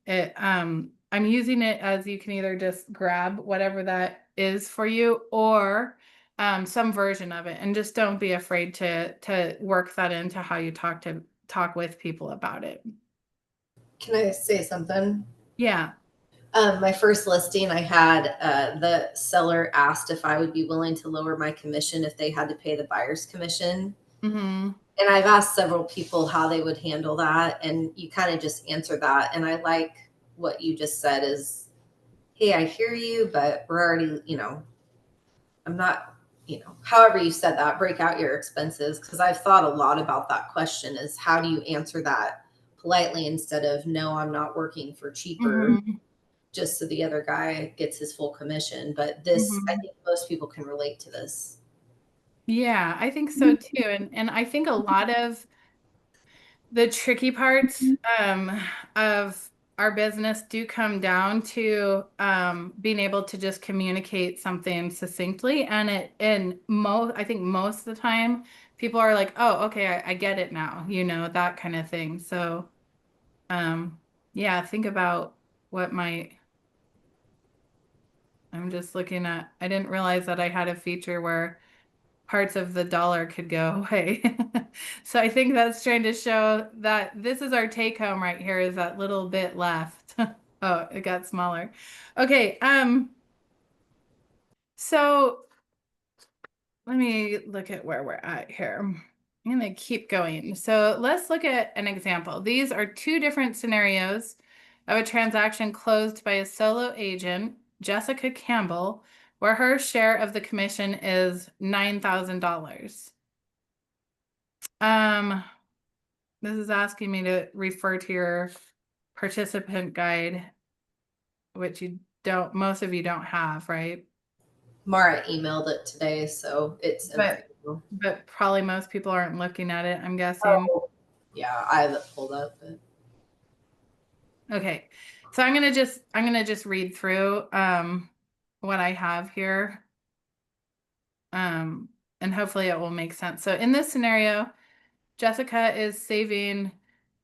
it I'm using it as you can either just grab whatever that is for you or some version of it, and just don't be afraid to work that into how you talk with people about it. Can I say something? Yeah. My first listing, I had the seller asked if I would be willing to lower my commission if they had to pay the buyer's commission. Mm-hmm. And I've asked several people how they would handle that, and you kind of just answer that. And I like what you just said is, hey, I hear you, but we're already, you know, I'm not, you know, however you said that, break out your expenses. Because I've thought a lot about that question is how do you answer that politely instead of, no, I'm not working for cheaper. Mm-hmm. Just so the other guy gets his full commission. But this, I Mm-hmm. think most people can relate to this. Yeah, I think so too. And I think a lot of the tricky parts of our business do come down to being able to just communicate something succinctly. And I think most of the time people are like, oh, okay, I get it now, you know, that kind of thing. So yeah, think about what I'm just looking at, I didn't realize that I had a feature where parts of the dollar could go away. So I think that's trying to show that this is our take home right here, is that little bit left. Oh, it got smaller. Okay, so let me look at where we're at here. I'm gonna keep going. So let's look at an example. These are two different scenarios of a transaction closed by a solo agent, Jessica Campbell, where her share of the commission is $9,000. This is asking me to refer to your participant guide, which most of you don't have, right? Mara emailed it today, so it's in our email. But probably most people aren't looking at it, I'm guessing. Oh, yeah, I have it pulled up. But... Okay, so I'm gonna just read through what I have here. And hopefully it will make sense. So in this scenario, Jessica is saving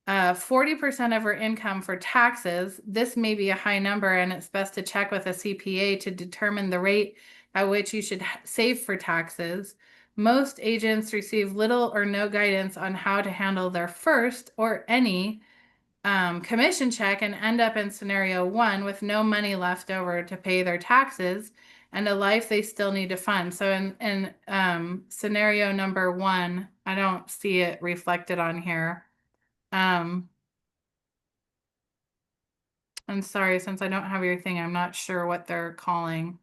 40% of her income for taxes. This may be a high number, and it's best to check with a CPA to determine the rate at which you should save for taxes. Most agents receive little or no guidance on how to handle their first or any commission check and end up in scenario one with no money left over to pay their taxes and a life they still need to fund. So in scenario number one, I don't see it reflected on here. I'm sorry, since I don't have your thing, I'm not sure what they're calling.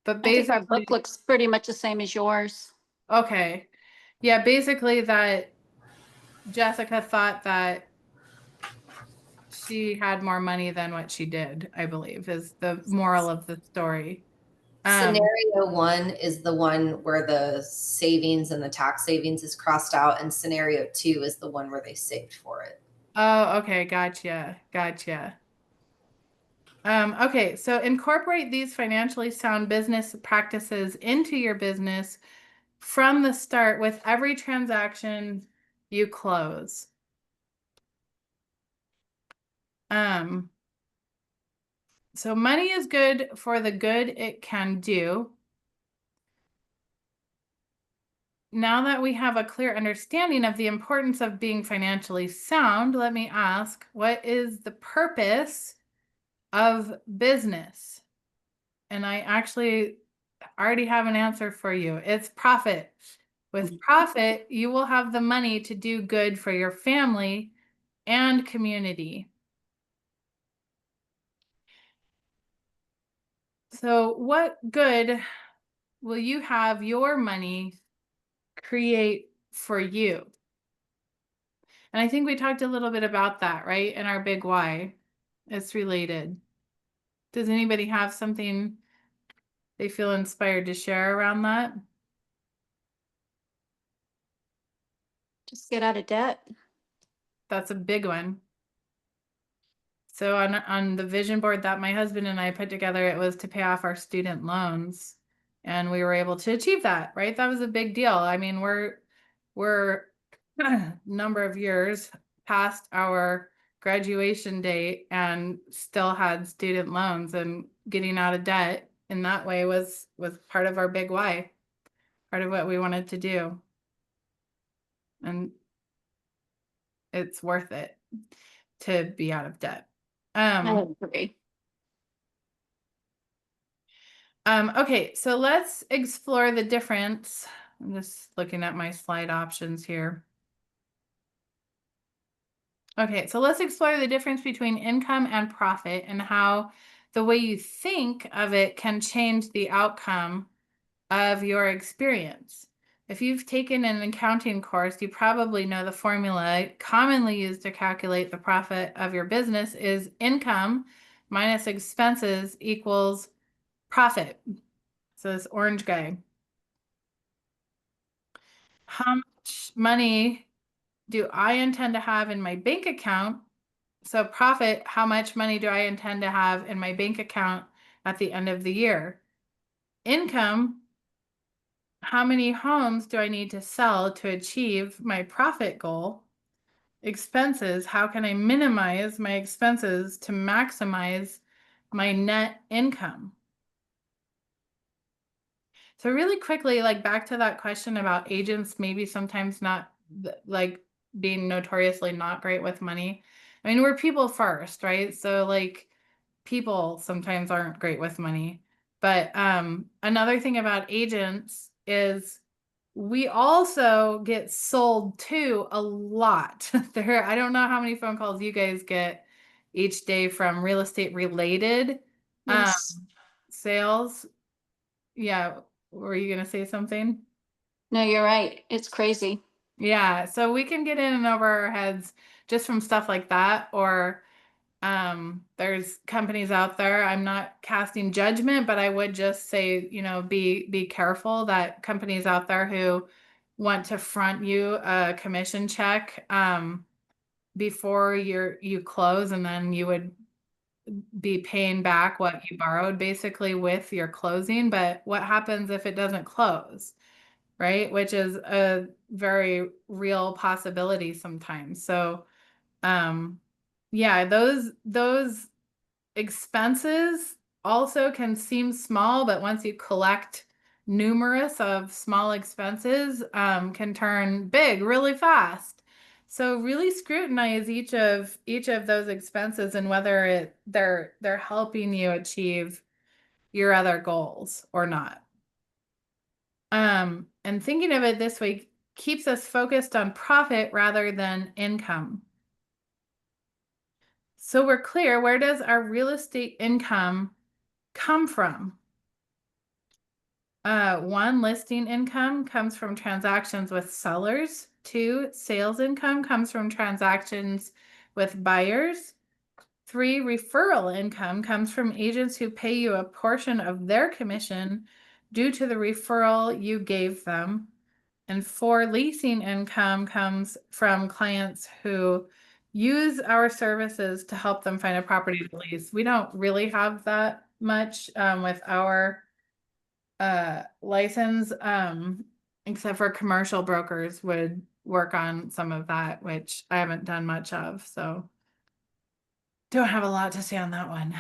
But I think our basically, book looks pretty much the same as yours. okay. Yeah, basically that Jessica thought that she had more money than what she did, I believe, is the moral of the story. Scenario one is the one where the savings and the tax savings is crossed out, and scenario two is the one where they saved for it. Oh, okay, gotcha. Okay, so incorporate these financially sound business practices into your business from the start with every transaction you close. So money is good for the good it can do. Now that we have a clear understanding of the importance of being financially sound, let me ask, what is the purpose of business? And I actually already have an answer for you. It's profit. With profit, you will have the money to do good for your family and community. So what good will you have your money create for you? And I think we talked a little bit about that, right? In our big why. It's related. Does anybody have something they feel inspired to share around that? Just get out of debt. That's a big one. So on the vision board that my husband and I put together, it was to pay off our student loans. And we were able to achieve that, right? That was a big deal. I mean, we're a number of years past our graduation date and still had student loans, and getting out of debt in that way was part of our big why, part of what we wanted to do. And it's worth it to be out of debt. I agree. Okay, so let's explore the difference. I'm just looking at my slide options here. Okay, so let's explore the difference between income and profit and how the way you think of it can change the outcome of your experience. If you've taken an accounting course, you probably know the formula commonly used to calculate the profit of your business is income minus expenses equals profit. So this orange guy. How much money do I intend to have in my bank account? So profit, how much money do I intend to have in my bank account at the end of the year? Income, how many homes do I need to sell to achieve my profit goal? Expenses, how can I minimize my expenses to maximize my net income? So really quickly, like back to that question about agents, maybe sometimes not like being notoriously not great with money. I mean, we're people first, right? So like people sometimes aren't great with money. But another thing about agents is we also get sold to a lot. I don't know how many phone calls you guys get each day from real estate related Yes. sales. Yeah. Were you going to say something? No, you're right. It's crazy. Yeah. So we can get in and over our heads just from stuff like that. Or there's companies out there. I'm not casting judgment, but I would just say, you know, be careful that companies out there who want to front you a commission check before you close, and then you would be paying back what you borrowed basically with your closing. But what happens if it doesn't close, right? Which is a very real possibility sometimes. So yeah, those expenses also can seem small, but once you collect numerous of small expenses, can turn big really fast. So really scrutinize each of those expenses and whether they're helping you achieve your other goals or not. And thinking of it this way keeps us focused on profit rather than income. So we're clear, where does our real estate income come from? One, listing income comes from transactions with sellers. Two, sales income comes from transactions with buyers. Three, referral income comes from agents who pay you a portion of their commission due to the referral you gave them. And four, leasing income comes from clients who use our services to help them find a property to lease. We don't really have that much with our license, except for commercial brokers would work on some of that, which I haven't done much of. So don't have a lot to say on that one.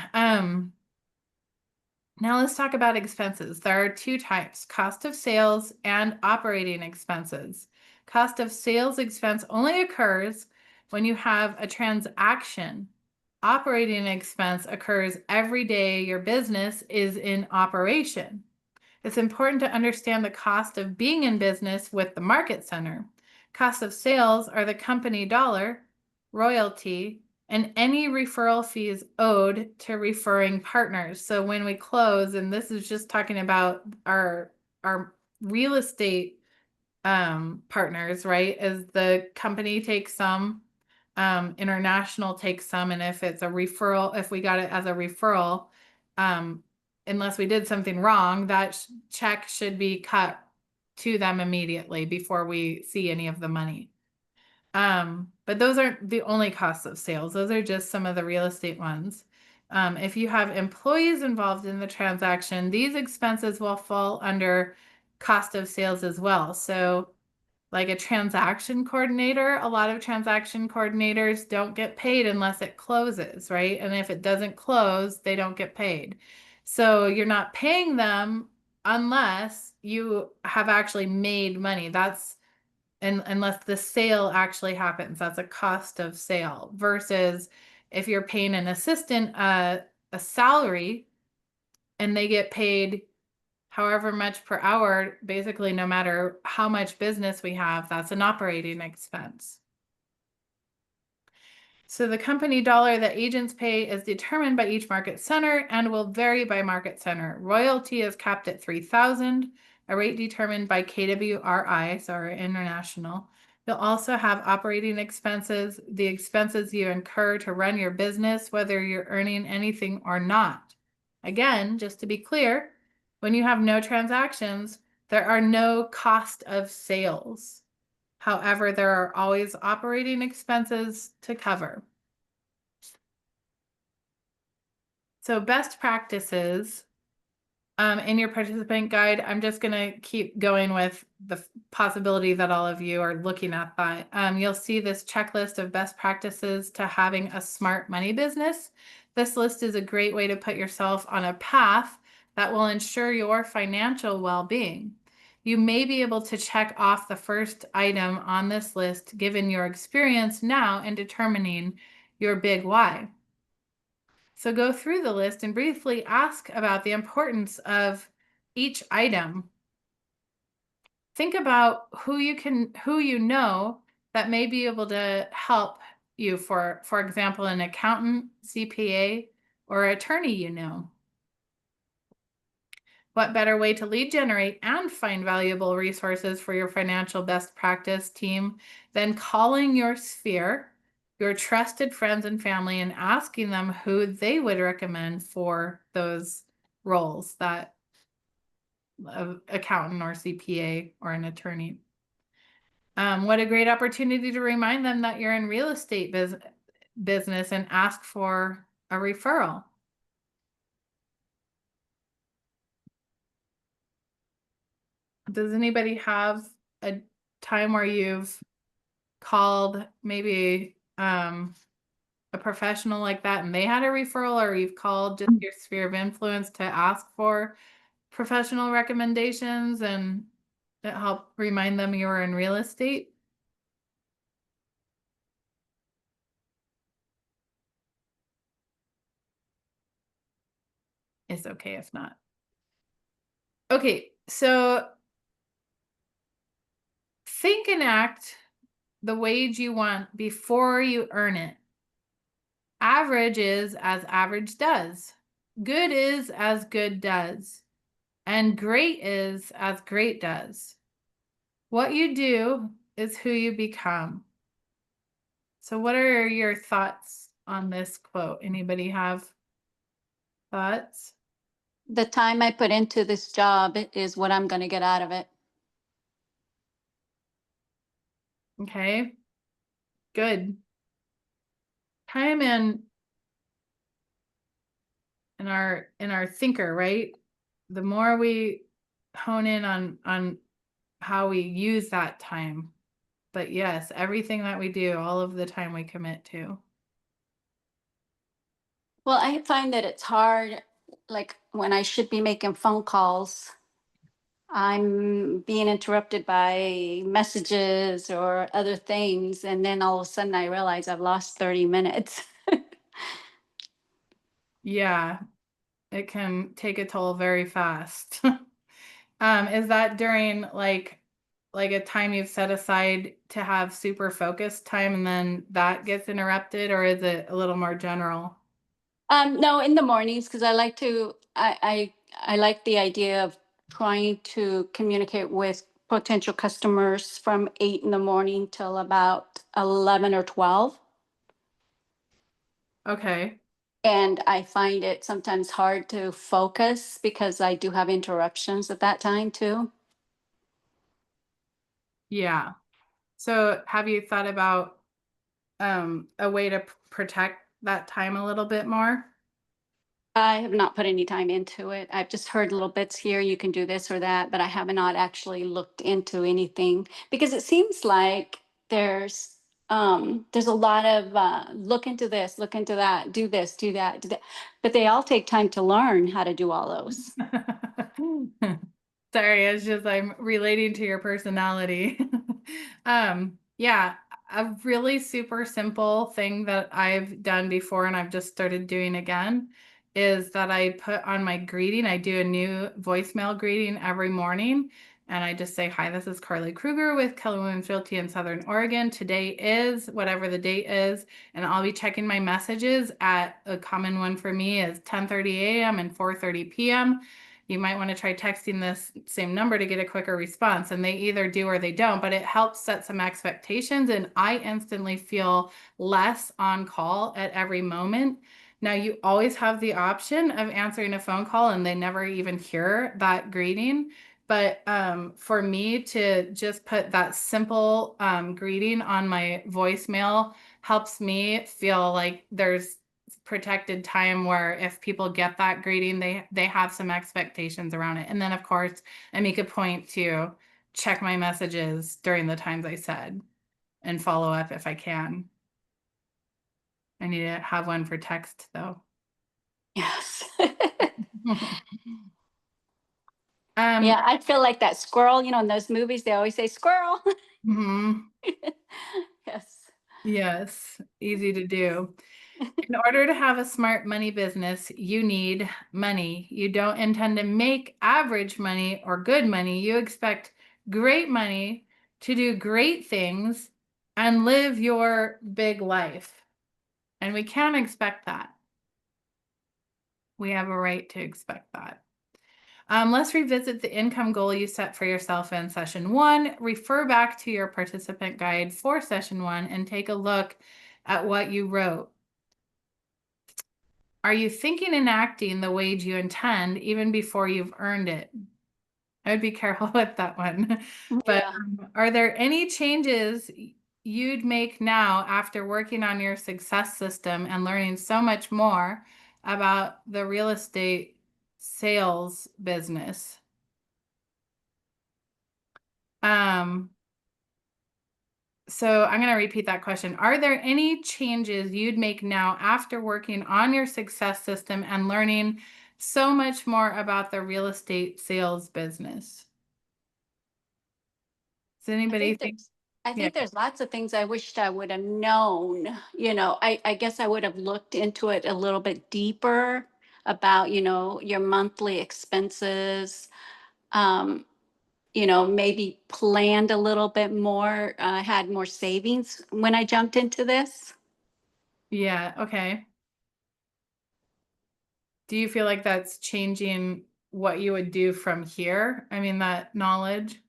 Now let's talk about expenses. There are two types, cost of sales and operating expenses. Cost of sales expense only occurs when you have a transaction. Operating expense occurs every day your business is in operation. It's important to understand the cost of being in business with the market center. Cost of sales are the company dollar, royalty, and any referral fees owed to referring partners. So when we close, and this is just talking about our real estate partners, right? Is the company takes some, international takes some, and if it's a referral, if we got it as a referral, unless we did something wrong, that check should be cut to them immediately before we see any of the money. But those aren't the only costs of sales. Those are just some of the real estate ones. If you have employees involved in the transaction, these expenses will fall under cost of sales as well. So like a transaction coordinator, a lot of transaction coordinators don't get paid unless it closes, right? And if it doesn't close, they don't get paid. So you're not paying them unless you have actually made money. That's unless the sale actually happens. That's a cost of sale versus if you're paying an assistant a salary and they get paid however much per hour, basically no matter how much business we have, that's an operating expense. So the company dollar that agents pay is determined by each market center and will vary by market center. Royalty is capped at $3,000, a rate determined by KWRI, so our international. You'll also have operating expenses, the expenses you incur to run your business, whether you're earning anything or not. Again, just to be clear, when you have no transactions, there are no cost of sales. However, there are always operating expenses to cover. So best practices in your participant guide, I'm just going to keep going with the possibility that all of you are looking at that. You'll see this checklist of best practices to having a smart money business. This list is a great way to put yourself on a path that will ensure your financial well-being. You may be able to check off the first item on this list given your experience now in determining your big why. So go through the list and briefly ask about the importance of each item. Think about who you know that may be able to help you, for example, an accountant, CPA, or attorney you know. What better way to lead generate and find valuable resources for your financial best practice team than calling your sphere, your trusted friends and family, and asking them who they would recommend for those roles, that accountant or CPA or an attorney. What a great opportunity to remind them that you're in real estate business and ask for a referral. Does anybody have a time where you've called maybe a professional like that and they had a referral, or you've called just your sphere of influence to ask for professional recommendations and it helped remind them you were in real estate? It's okay if not. Okay, so think and act the wage you want before you earn it. Average is as average does. Good is as good does. And great is as great does. What you do is who you become. So what are your thoughts on this quote? Anybody have thoughts? The time I put into this job is what I'm going to get out of it. Okay, good. Time in our thinker, right? The more we hone in on how we use that time. But yes, everything that we do, all of the time we commit to. Well, I find that it's hard, like when I should be making phone calls, I'm being interrupted by messages or other things. And then all of a sudden I realize I've lost 30 minutes. Yeah, it can take a toll very fast. Is that during like like a time you've set aside to have super focused time and then that gets interrupted, or is it a little more general? No, in the mornings, because I like the idea of trying to communicate with potential customers from 8 in the morning till about 11 or 12. Okay. And I find it sometimes hard to focus because I do have interruptions at that time too. Yeah. So have you thought about a way to protect that time a little bit more? I have not put any time into it. I've just heard little bits here, you can do this or that, but I have not actually looked into anything because it seems like there's a lot of look into this, look into that, do this, do that, do that. But they all take time to learn how to do all those. Sorry, it's just I'm relating to your personality. Yeah, a really super simple thing that I've done before and I've just started doing again is that I put on my greeting, I do a new voicemail greeting every morning. And I just say, hi, this is Carly Kruger with Keller Williams Realty in Southern Oregon. Today is whatever the date is, and I'll be checking my messages at a common one for me is 10:30 a.m. and 4:30 p.m. You might want to try texting this same number to get a quicker response. And they either do or they don't, but it helps set some expectations. And I instantly feel less on call at every moment. Now, you always have the option of answering a phone call and they never even hear that greeting. But for me to just put that simple greeting on my voicemail helps me feel like there's protected time where if people get that greeting, they have some expectations around it. And then of course, I make a point to check my messages during the times I said and follow up if I can. I need to have one for text though. Yes. Um, Yeah, I feel like that squirrel, in those movies, they always say squirrel. mhm. Yes. Yes, easy to do. In order to have a smart money business, you need money. You don't intend to make average money or good money. You expect great money to do great things and live your big life. And we can't expect that. We have a right to expect that. Let's revisit the income goal you set for yourself in session 1. Refer back to your participant guide for session 1 and take a look at what you wrote. Are you thinking and acting the wage you intend even before you've earned it? I would be careful with that one. But Yeah. are there any changes you'd make now after working on your success system and learning so much more about the real estate sales business? So I'm going to repeat that question. Are there any changes you'd make now after working on your success system and learning so much more about the real estate sales business? Does anybody think? I think there's lots of things I wished I would have known. I guess I would have looked into it a little bit deeper about, your monthly expenses. Maybe planned a little bit more, had more savings when I jumped into this. Yeah, okay. Do you feel like that's changing what you would do from here? I mean, that knowledge?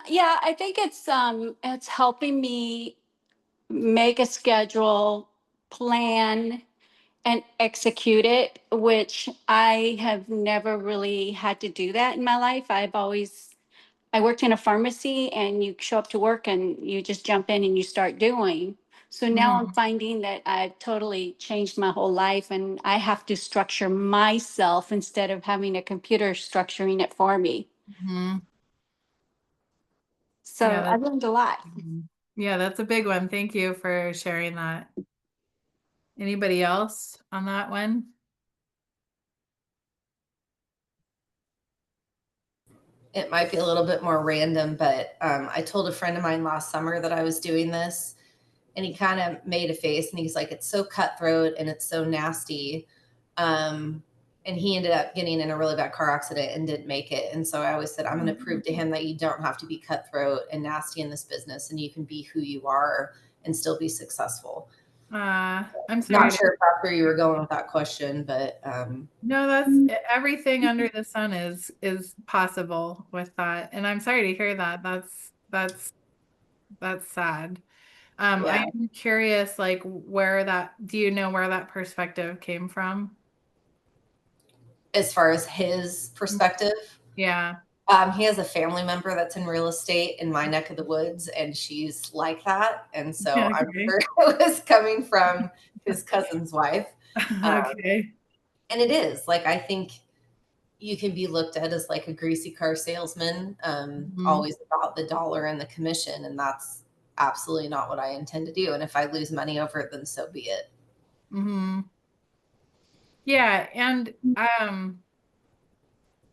Yeah, I think it's helping me make a schedule, plan, and execute it, which I have never really had to do that in my life. I worked in a pharmacy and you show up to work and you just jump in and you start doing. So now I'm Mhm. finding that I've totally changed my whole life and I have to structure myself instead of having a computer structuring it for me. Mhm. So Yeah, I've learned a lot. yeah, that's a big one. Thank you for sharing that. Anybody else on that one? It might be a little bit more random, but I told a friend of mine last summer that I was doing this, and he kind of made a face and he's like, it's so cutthroat and it's so nasty. And and he ended up getting in a really bad car accident and didn't make it. And so I always said, I'm going to prove to him that you don't have to be cutthroat and nasty in this business, and you can be who you are and still be successful. I'm sorry. Not sure if that's where you were going with that question, but No, that's everything under the sun is possible with that. And I'm sorry to hear that. That's sad. Yeah. I'm curious, like, do you know where that perspective came from? as far as his perspective, Yeah. he has a family member that's in real estate in my neck of the woods, and she's like that. And so I'm Okay. sure it was coming from his cousin's wife. Okay. And it is like, I think you can be looked at as like a greasy car salesman, always about the dollar and the commission. And that's absolutely not what I intend to do. And if I lose money over it, then so be it. Mm-hmm. Yeah, and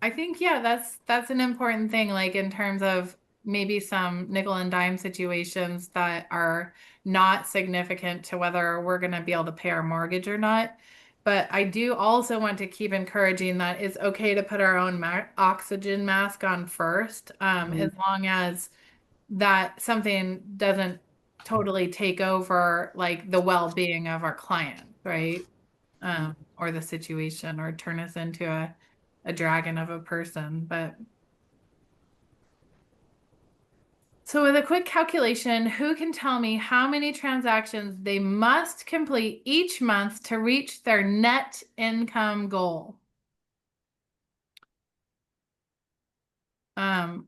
I think, yeah, that's an important thing, like in terms of maybe some nickel and dime situations that are not significant to whether we're going to be able to pay our mortgage or not. But I do also want to keep encouraging that it's okay to put our own oxygen mask on first, as long as that something doesn't totally take over like the well-being of our client, right? Or the situation, or turn us into a dragon of a person. But so with a quick calculation, who can tell me how many transactions they must complete each month to reach their net income goal? And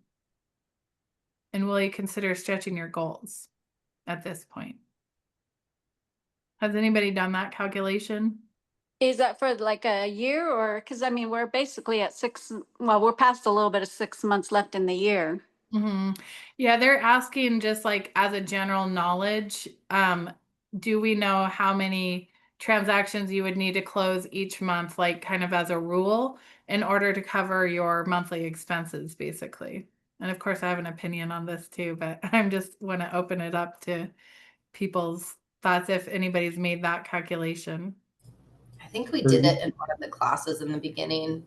will you consider stretching your goals at this point? Has anybody done that calculation? Is that for like a year, or, because I mean, we're basically at we're past a little bit of 6 months left in the year. Yeah, they're asking just like as a general knowledge, do we know how many transactions you would need to close each month, like kind of as a rule, in order to cover your monthly expenses, basically? And of course, I have an opinion on this too, but I'm just want to open it up to people's thoughts if anybody's made that calculation. I think we did it in one of the classes in the beginning.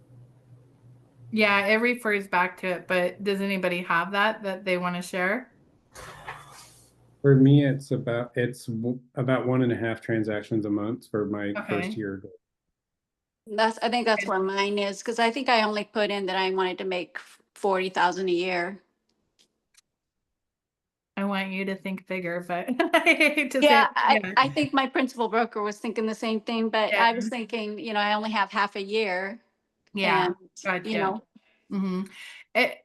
Yeah, it refers back to it, but does anybody have that they want to share? For me, it's about 1.5 transactions a month for my first year. I think that's where mine is, because I think I only put in that I wanted to make 40,000 a year. I want you to think bigger, but I hate to Yeah, say it. I think my principal broker was thinking the same thing, but I was thinking, I only have half a year. Yeah, And, gotcha.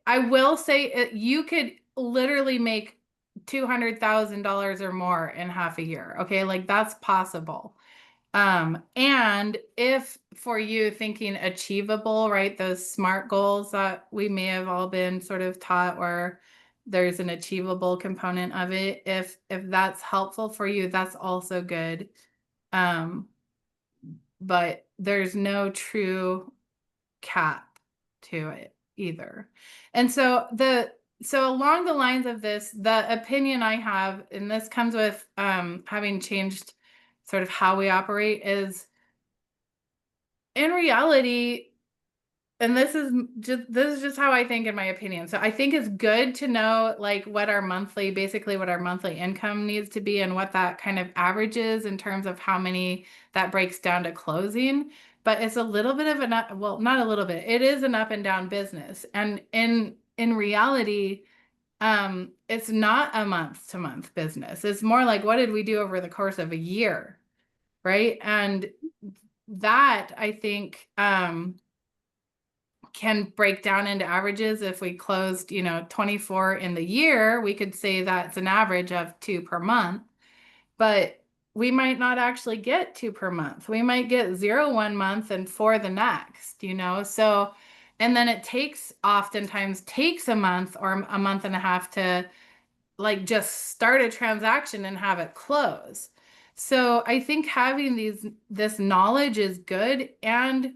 I will say you could literally make $200,000 or more in half a year. Okay, like that's possible. And if for you thinking achievable, right, those SMART goals that we may have all been sort of taught, where there's an achievable component of it, if that's helpful for you, that's also good. But there's no true cap to it either. And so along the lines of this, the opinion I have, and this comes with having changed sort of how we operate, is in reality, and this is just how I think, in my opinion. So I think it's good to know like what our monthly income needs to be and what that kind of averages in terms of how many that breaks down to closing. But it's a little bit of not a little bit. It is an up and down business. And in reality, it's not a month to month business. It's more like, what did we do over the course of a year? Right. And that, I think, can break down into averages. If we closed, 24 in the year, we could say that's an average of 2 per month, but we might not actually get 2 per month. We might get 0 one month and 4 the next, so, and then it oftentimes takes a month or a month and a half to like just start a transaction and have it close. So I think having this knowledge is good. And,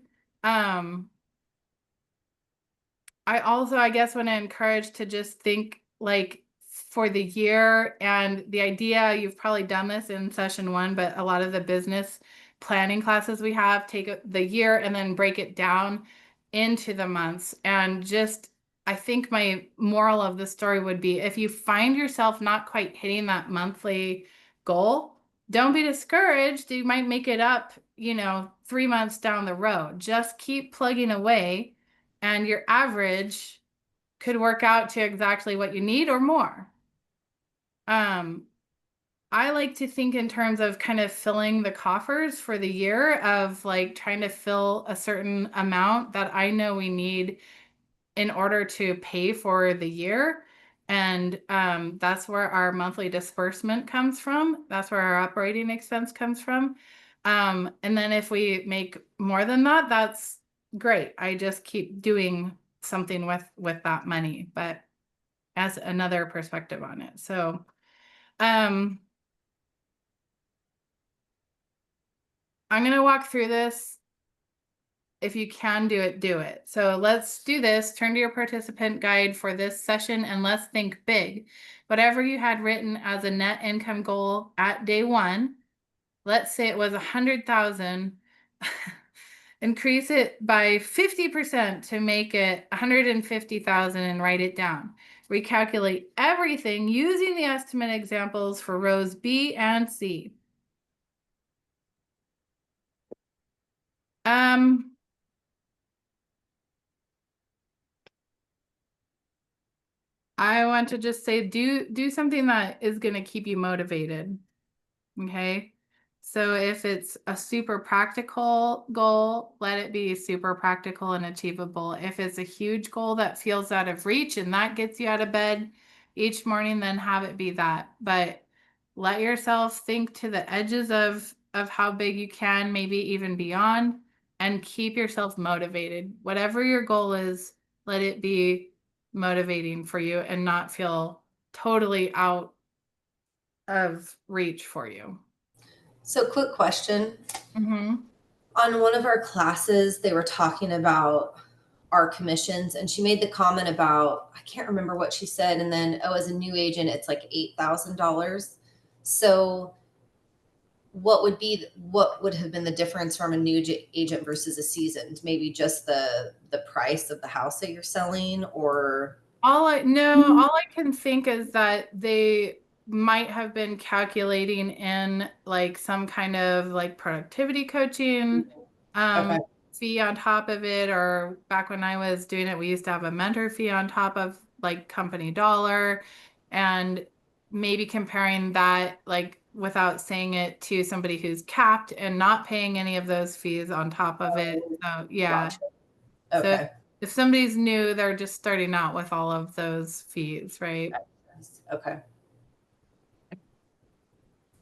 I guess, want to encourage to just think like for the year, and the idea, you've probably done this in session 1, but a lot of the business planning classes we have, the year and then break it down into the months. And just, I think my moral of the story would be, if you find yourself not quite hitting that monthly goal, don't be discouraged. You might make it up, 3 months down the road. Just keep plugging away, and your average could work out to exactly what you need or more. I like to think in terms of kind of filling the coffers for the year, of like trying to fill a certain amount that I know we need in order to pay for the year. And that's where our monthly disbursement comes from. That's where our operating expense comes from. And then if we make more than that, that's great. I just keep doing something with that money, but as another perspective on it. So I'm going to walk through this. If you can do it, do it. So let's do this. Turn to your participant guide for this session and let's think big. Whatever you had written as a net income goal at day one, let's say it was 100,000, increase it by 50% to make it 150,000 and write it down. Recalculate everything using the estimate examples for rows B and C. I want to just say, do something that is going to keep you motivated. Okay. So if it's a super practical goal, let it be super practical and achievable. If it's a huge goal that feels out of reach and that gets you out of bed each morning, then have it be that. But let yourself think to the edges of how big you can, maybe even beyond, and keep yourself motivated. Whatever your goal is, let it be motivating for you and not feel totally out of reach for you. So quick question. Mm-hmm. On one of our classes, they were talking about our commissions, and she made the comment about, I can't remember what she said. And then, as a new agent, it's like $8,000. So what would have been the difference from a new agent versus a seasoned? Maybe just the price of the house that you're selling, or all I can think is that they might have been calculating in like some kind of like productivity coaching fee on top of it. Or back when I was doing it, we used to have a mentor fee on top of like company dollar, and maybe comparing that, like without saying it, to somebody who's capped and not paying any of those fees on top of it. So yeah. Gotcha. Okay. So if somebody's new, they're just starting out with all of those fees, right? Okay.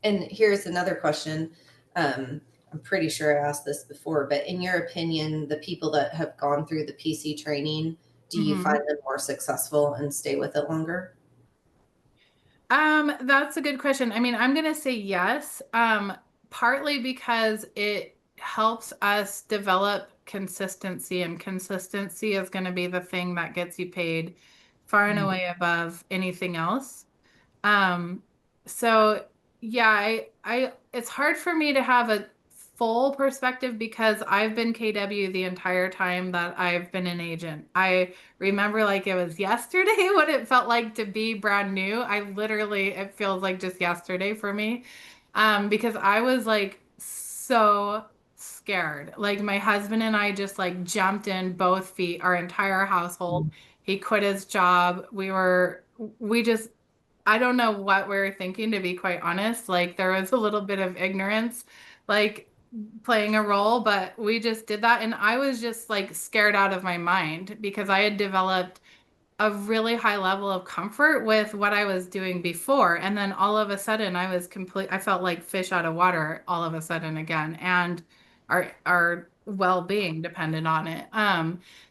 And here's another question. I'm pretty sure I asked this before, but in your opinion, the people that have gone through the PC training, do you find them more successful and stay with it longer? That's a good question. I mean, I'm going to say yes, partly because it helps us develop consistency, and consistency is going to be the thing that gets you paid far and away above anything else. So yeah, it's hard for me to have a full perspective because I've been KW the entire time that I've been an agent. I remember like it was yesterday what it felt like to be brand new. It feels like just yesterday for me. Because I was like so scared. Like my husband and I just like jumped in both feet, our entire household. He quit his job. I don't know what we were thinking, to be quite honest. Like there was a little bit of ignorance, like playing a role, but we just did that. And I was just like scared out of my mind because I had developed a really high level of comfort with what I was doing before. And then all of a sudden I felt like fish out of water all of a sudden again. And our well-being depended on it.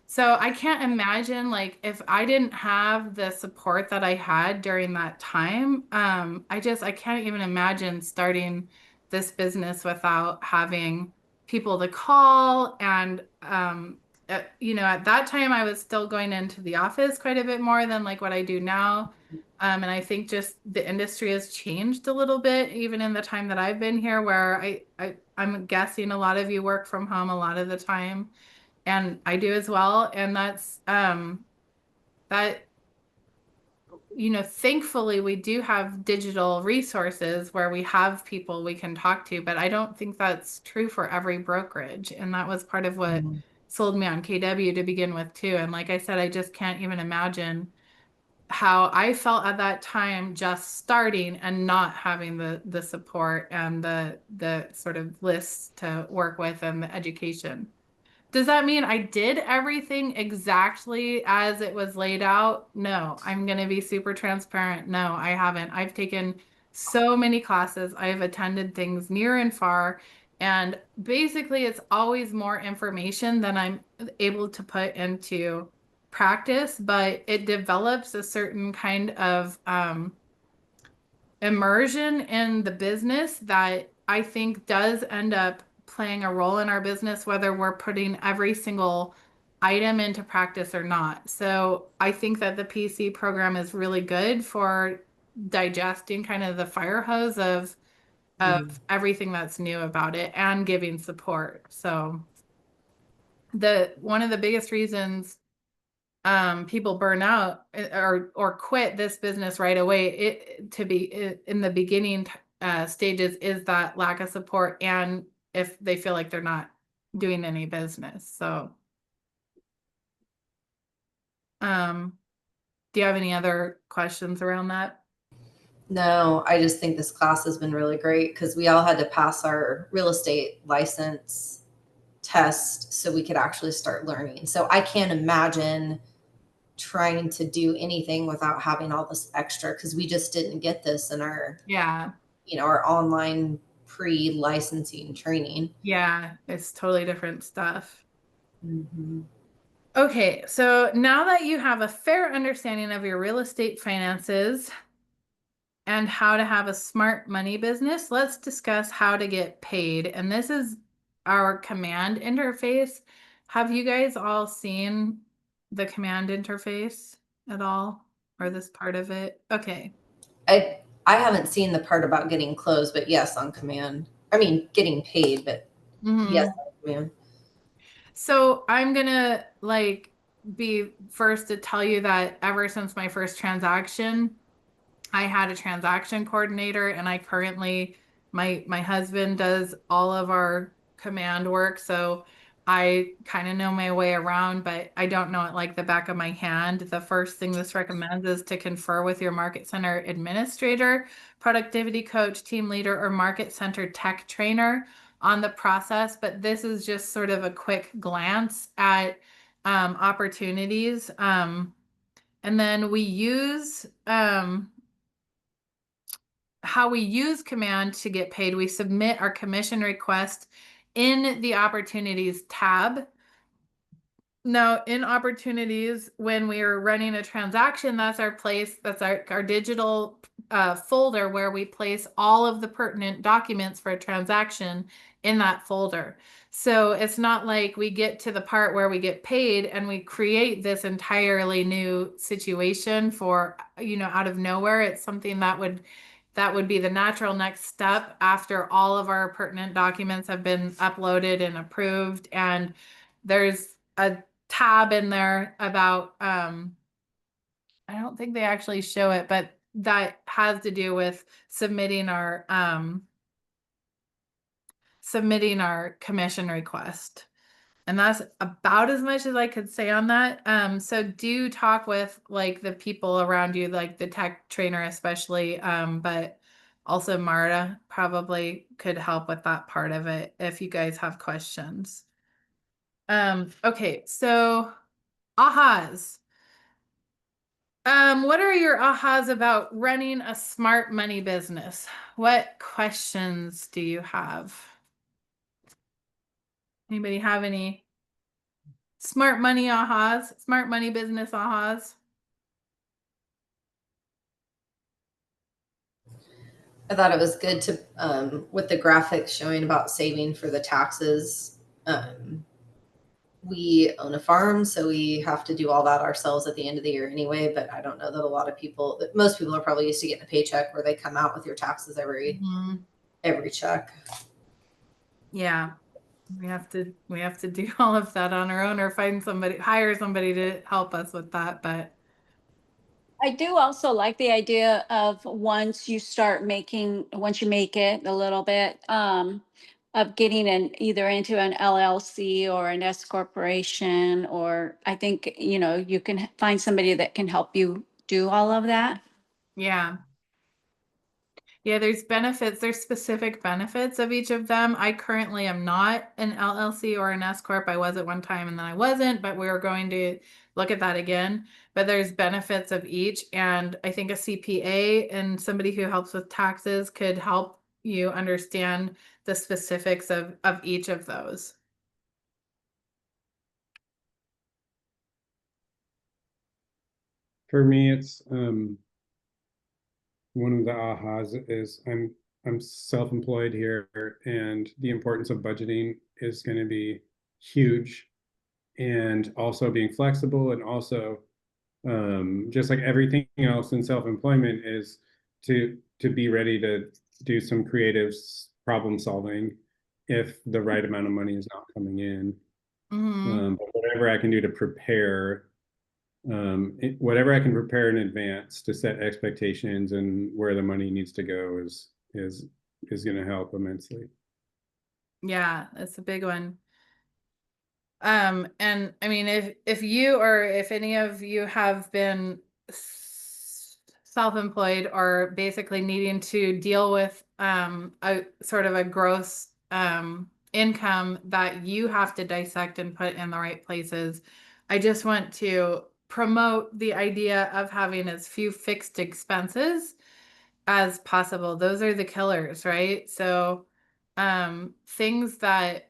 So I can't imagine, like, if I didn't have the support that I had during that time, I can't even imagine starting this business without having people to call. And at that time I was still going into the office quite a bit more than like what I do now. And I think just the industry has changed a little bit, even in the time that I've been here, where I'm guessing a lot of you work from home a lot of the time, and I do as well. And that's that, thankfully we do have digital resources where we have people we can talk to, but I don't think that's true for every brokerage. And that was part of what sold me on KW to begin with too. And like I said, I just can't even imagine how I felt at that time just starting and not having the support and the sort of lists to work with and the education. Does that mean I did everything exactly as it was laid out? No, I'm going to be super transparent. No, I haven't. I've taken so many classes. I have attended things near and far. And basically, it's always more information than I'm able to put into practice, but it develops a certain kind of immersion in the business that I think does end up playing a role in our business, whether we're putting every single item into practice or not. So I think that the PC program is really good for digesting kind of the fire hose of everything that's new about it and giving support. So one of the biggest reasons people burn out or quit this business right away in the beginning stages is that lack of support, and if they feel like they're not doing any business. So do you have any other questions around that? No, I just think this class has been really great because we all had to pass our real estate license test so we could actually start learning. So I can't imagine trying to do anything without having all this extra, because we just didn't get this in our our online pre-licensing training. Yeah, it's totally different stuff. Okay, so now that you have a fair understanding of your real estate finances and how to have a smart money business, let's discuss how to get paid. And this is our command interface. Have you guys all seen the command interface at all, or this part of it? Okay. I haven't seen the part about getting closed, but yes, on command. I mean, getting paid, but yes, on command. So I'm gonna be first to tell you that ever since my first transaction, I had a transaction coordinator, and I currently, my husband does all of our command work. So I kind of know my way around, but I don't know it like the back of my hand. The first thing this recommends is to confer with your market center administrator, productivity coach, team leader, or market center tech trainer on the process. But this is just sort of a quick glance at opportunities. And then we use how we use command to get paid. We submit our commission request in the opportunities tab. Now, in opportunities, when we are running a transaction, that's our place, that's our digital folder where we place all of the pertinent documents for a transaction in that folder. So it's not like we get to the part where we get paid and we create this entirely new situation for, out of nowhere. It's something that would be the natural next step after all of our pertinent documents have been uploaded and approved. And there's a tab in there about, I don't think they actually show it, but that has to do with submitting our commission request. And that's about as much as I could say on that. So do talk with the people around you, like the tech trainer especially, but also Marta probably could help with that part of it if you guys have questions. Okay, so ahas. What are your ahas about running a smart money business? What questions do you have? Anybody have any smart money ahas, smart money business ahas? I thought it was good to, with the graphics showing about saving for the taxes. we own a farm, so we have to do all that ourselves at the end of the year anyway. But I don't know that a lot of people, that most people are probably used to getting a paycheck where they come out with your taxes every check. Yeah. We have to do all of that on our own or hire somebody to help us with that. But I do also like the idea of once you make it a little bit, of getting either into an LLC or an S corporation, or I think, you can find somebody that can help you do all of that. yeah. Yeah, there's specific benefits of each of them. I currently am not an LLC or an S corp. I was at one time and then I wasn't, but we're going to look at that again. But there's benefits of each, and I think a CPA and somebody who helps with taxes could help you understand the specifics of each of those. For me, it's one of the ahas is I'm self-employed here, and the importance of budgeting is going to be huge, and also being flexible, and also just like everything else in self-employment is to be ready to do some creative problem solving if the right amount of money is not coming in. But whatever I can do to prepare, whatever I can prepare in advance to set expectations and where the money needs to go is going to help immensely. Yeah, that's a big one. And I mean, if you or if any of you have been self-employed or basically needing to deal with a sort of a gross income that you have to dissect and put in the right places, I just want to promote the idea of having as few fixed expenses as possible. Those are the killers, right? So things that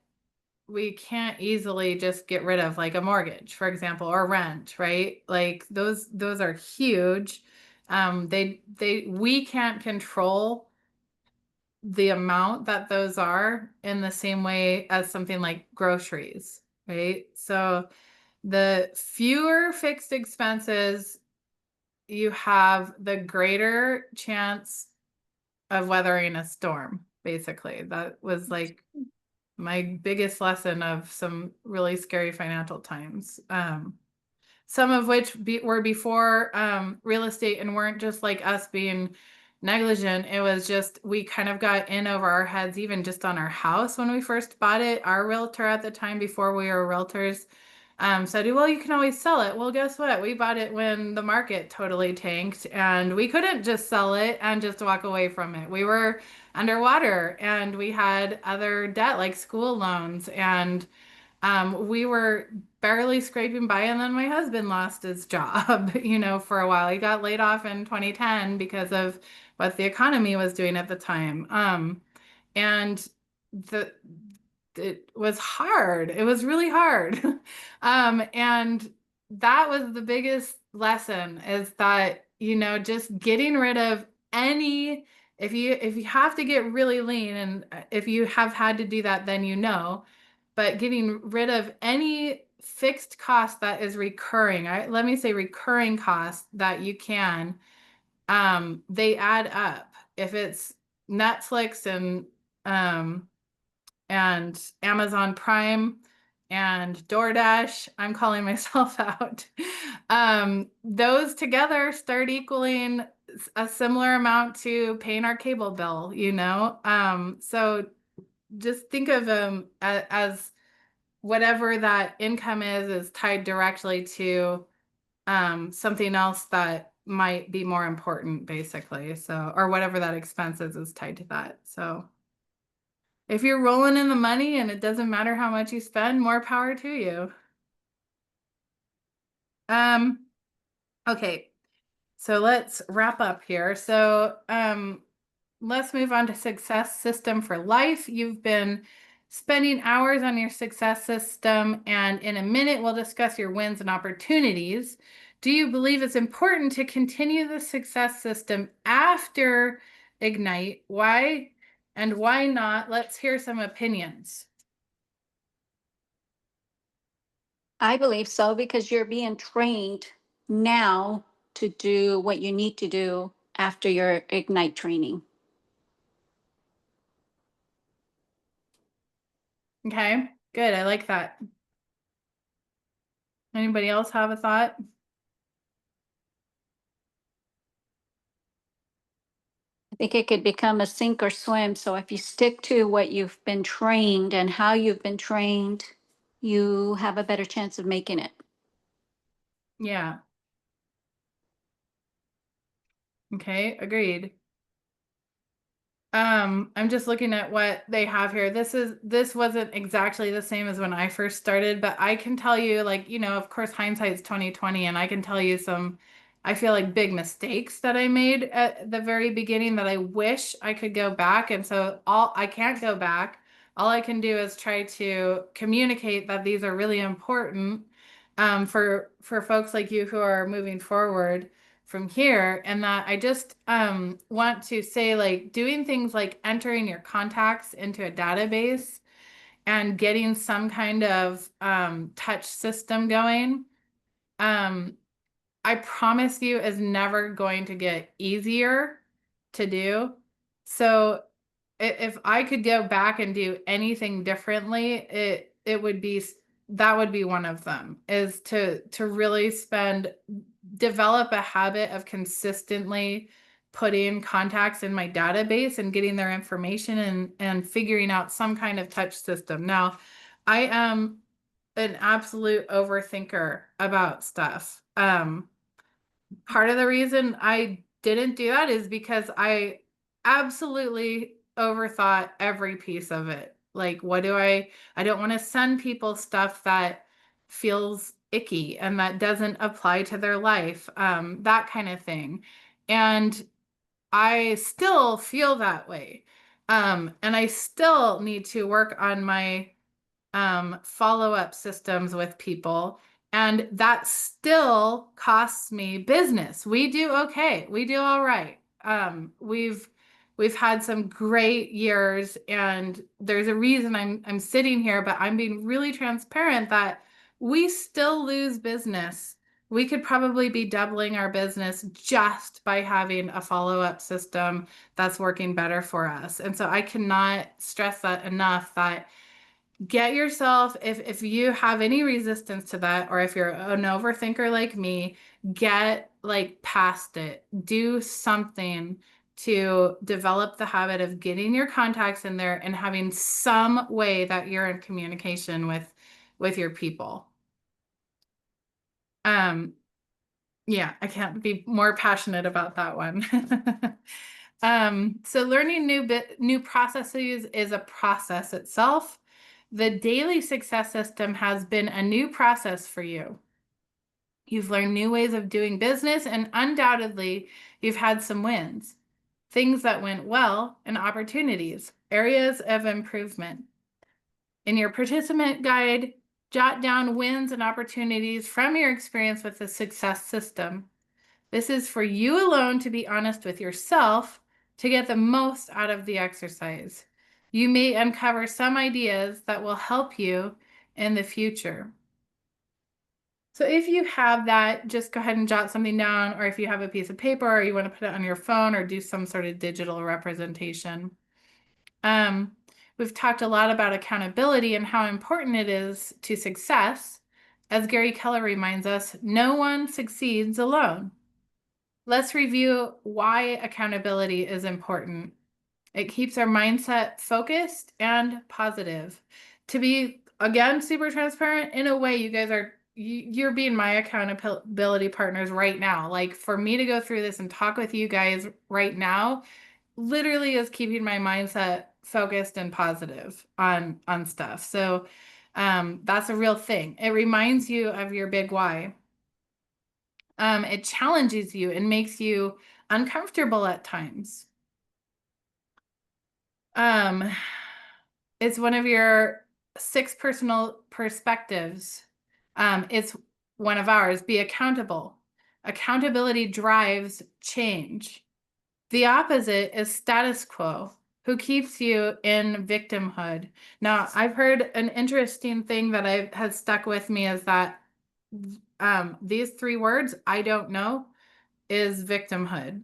we can't easily just get rid of, like a mortgage, for example, or rent, right? Like those are huge. We can't control the amount that those are in the same way as something like groceries, right? So the fewer fixed expenses you have, the greater chance of weathering a storm, basically. That was like my biggest lesson of some really scary financial times. Some of which were before real estate and weren't just like us being negligent. It was just, we kind of got in over our heads, even just on our house when we first bought it. Our realtor at the time, before we were realtors, said, well, you can always sell it. Well, guess what? We bought it when the market totally tanked, and we couldn't just sell it and just walk away from it. We were underwater, and we had other debt like school loans, and we were barely scraping by. And then my husband lost his job, for a while. He got laid off in 2010 because of what the economy was doing at the time. And it was hard. It was really hard. And that was the biggest lesson, is that, just getting rid of any, if you have to get really lean, and if you have had to do that, then but getting rid of any fixed cost that is recurring, let me say recurring costs that you can, they add up. If it's Netflix and Amazon Prime and DoorDash, I'm calling myself out. Those together start equaling a similar amount to paying our cable bill, So just think of them as whatever that income is tied directly to something else that might be more important, basically. So, or whatever that expense is tied to that. So if you're rolling in the money and it doesn't matter how much you spend, more power to you. Okay, so let's wrap up here. So let's move on to success system for life. You've been spending hours on your success system, and in a minute we'll discuss your wins and opportunities. Do you believe it's important to continue the success system after Ignite? Why and why not? Let's hear some opinions. I believe so because you're being trained now to do what you need to do after your Ignite training. Okay, good. I like that. Anybody else have a thought? I think it could become a sink or swim. So if you stick to what you've been trained and how you've been trained, you have a better chance of making it. Yeah. Okay, agreed. I'm just looking at what they have here. This wasn't exactly the same as when I first started, but I can tell you, like, you know, of course, hindsight's 2020, and I can tell you some, I feel like, big mistakes that I made at the very beginning that I wish I could go back. And so I can't go back. All I can do is try to communicate that these are really important for folks like you who are moving forward from here, and that I just want to say, like, doing things like entering your contacts into a database and getting some kind of touch system going, I promise you, is never going to get easier to do. So if I could go back and do anything differently, it would be, that would be one of them, is to really develop a habit of consistently putting contacts in my database and getting their information and figuring out some kind of touch system. Now, I am an absolute overthinker about stuff. Part of the reason I didn't do that is because I absolutely overthought every piece of it. Like, I don't want to send people stuff that feels icky and that doesn't apply to their life, that kind of thing. And I still feel that way. And I still need to work on my follow-up systems with people, and that still costs me business. We do okay. We do all right. We've had some great years, and there's a reason I'm sitting here, but I'm being really transparent that we still lose business. We could probably be doubling our business just by having a follow-up system that's working better for us. And so I cannot stress that enough, that get yourself, if you have any resistance to that, or if you're an overthinker like me, get like past it. Do something to develop the habit of getting your contacts in there and having some way that you're in communication with your people. Yeah, I can't be more passionate about that one. So learning new processes is a process itself. The daily success system has been a new process for you. You've learned new ways of doing business, and undoubtedly you've had some wins, things that went well, and opportunities, areas of improvement. In your participant guide, jot down wins and opportunities from your experience with the success system. This is for you alone to be honest with yourself to get the most out of the exercise. You may uncover some ideas that will help you in the future. So if you have that, just go ahead and jot something down, or if you have a piece of paper or you want to put it on your phone or do some sort of digital representation. We've talked a lot about accountability and how important it is to success. As Gary Keller reminds us, no one succeeds alone. Let's review why accountability is important. It keeps our mindset focused and positive. To be, again, super transparent, in a way, you guys are, you're being my accountability partners right now. Like, for me to go through this and talk with you guys right now, literally is keeping my mindset focused and positive on stuff. So that's a real thing. It reminds you of your big why. It challenges you and makes you uncomfortable at times. It's one of your 6 personal perspectives. It's one of ours. Be accountable. Accountability drives change. The opposite is status quo. who keeps you in victimhood. Now, I've heard an interesting thing that has stuck with me is that these 3 words, I don't know, is victimhood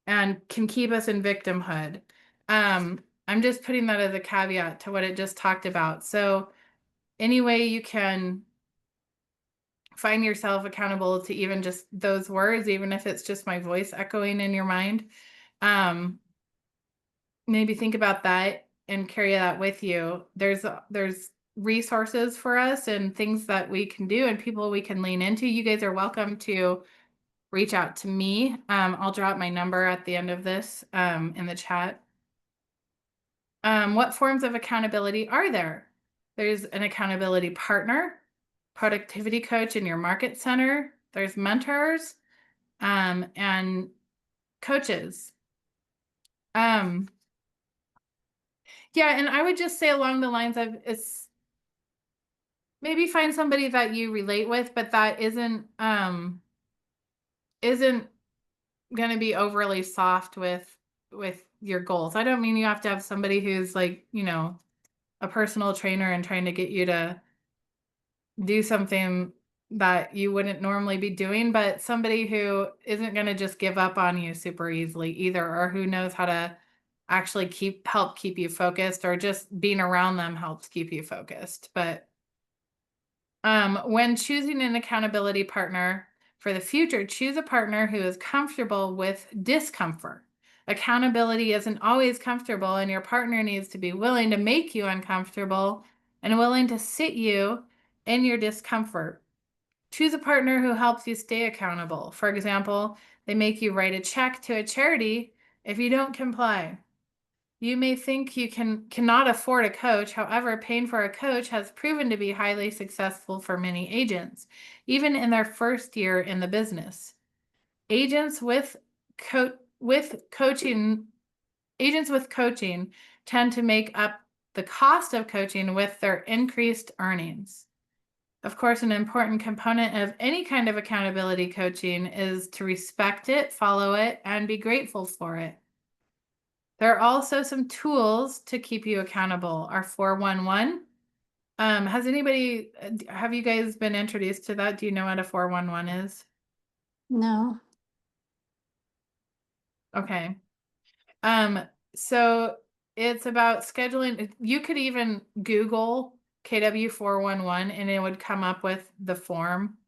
and can keep us in victimhood. I'm just putting that as a caveat to what it just talked about. So any way you can find yourself accountable to even just those words, even if it's just my voice echoing in your mind, maybe think about that and carry that with you. There's resources for us and things that we can do and people we can lean into. You guys are welcome to reach out to me. I'll drop my number at the end of this in the chat. What forms of accountability are there? There's an accountability partner, productivity coach in your market center. There's mentors and coaches. Yeah, and I would just say along the lines of it's maybe find somebody that you relate with, but that isn't going to be overly soft with your goals. I don't mean you have to have somebody who's like, you know, a personal trainer and trying to get you to do something that you wouldn't normally be doing, but somebody who isn't going to just give up on you super easily either, or who knows how to actually help keep you focused, or just being around them helps keep you focused. But when choosing an accountability partner for the future, choose a partner who is comfortable with discomfort. Accountability isn't always comfortable, and your partner needs to be willing to make you uncomfortable and willing to sit you in your discomfort. Choose a partner who helps you stay accountable. For example, they make you write a check to a charity if you don't comply. You may think you cannot afford a coach. However, paying for a coach has proven to be highly successful for many agents, even in their first year in the business. Agents with coaching tend to make up the cost of coaching with their increased earnings. Of course, an important component of any kind of accountability coaching is to respect it, follow it, and be grateful for it. There are also some tools to keep you accountable. Our 411. Have you guys been introduced to that? Do you know what a 411 is? No. Okay. So it's about scheduling. You could even Google KW 411 and it would come up with the form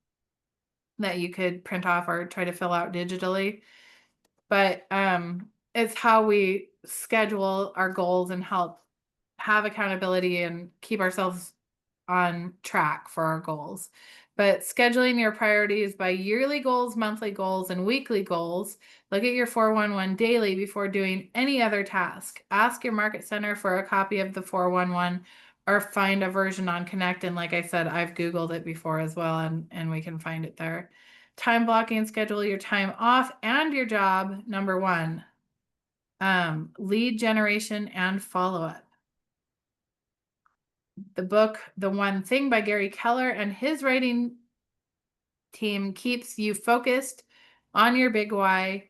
that you could print off or try to fill out digitally. But it's how we schedule our goals and help have accountability and keep ourselves on track for our goals. But scheduling your priorities by yearly goals, monthly goals, and weekly goals. Look at your 411 daily before doing any other task. Ask your market center for a copy of the 411 or find a version on Connect. And like I said, I've Googled it before as well, and we can find it there. Time blocking, schedule your time off and your job. Number 1, lead generation and follow-up. The book, The One Thing by Gary Keller and his writing team keeps you focused on your big why,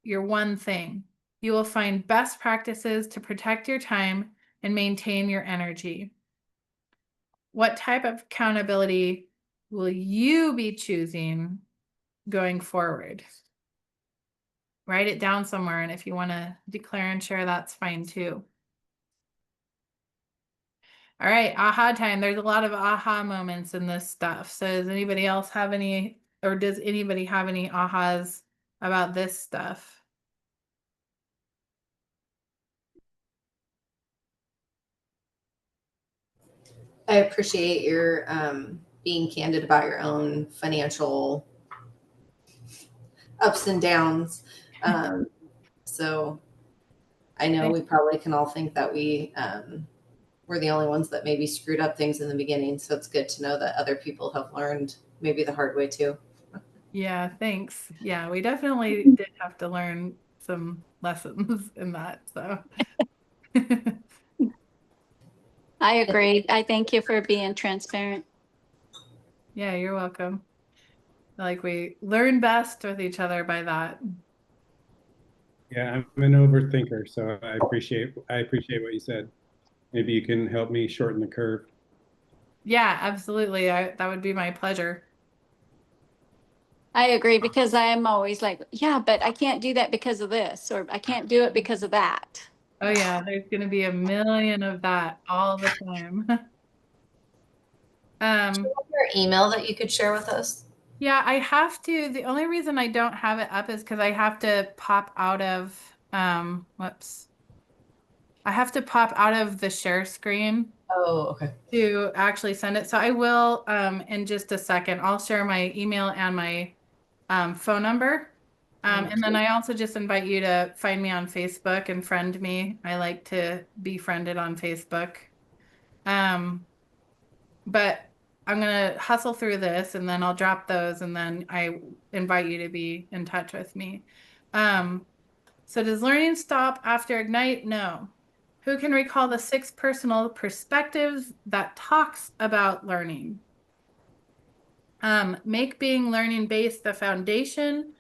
your one thing. You will find best practices to protect your time and maintain your energy. What type of accountability will you be choosing going forward? Write it down somewhere, and if you want to declare and share, that's fine too. All right, aha time. There's a lot of aha moments in this stuff. So does anybody else have any, or does anybody have any ahas about this stuff? I appreciate your being candid about your own financial ups and downs. So I know we probably can all think that we're the only ones that maybe screwed up things in the beginning. So it's good to know that other people have learned maybe the hard way too. Yeah, thanks. Yeah, we definitely did have to learn some lessons in that. So I agree. I thank you for being transparent. yeah, you're welcome. Like we learn best with each other by that. Yeah, I'm an overthinker, so I appreciate what you said. Maybe you can help me shorten the curve. Yeah, absolutely. That would be my pleasure. I agree because I am always like, yeah, but I can't do that because of this, or I can't do it because of that. Oh yeah, there's going to be a million of that all the time. Your email that you could share with us? Yeah, I have to. The only reason I don't have it up is because I have to pop out of, whoops. I have to pop out of the share screen Oh, okay. to actually send it. So I will, in just a second. I'll share my email and my phone number. And then I also just invite you to find me on Facebook and friend me. I like to be friended on Facebook. But I'm gonna hustle through this and then I'll drop those and then I invite you to be in touch with me. So does learning stop after Ignite? No. Who can recall the 6 personal perspectives that talks about learning? Make being learning based the foundation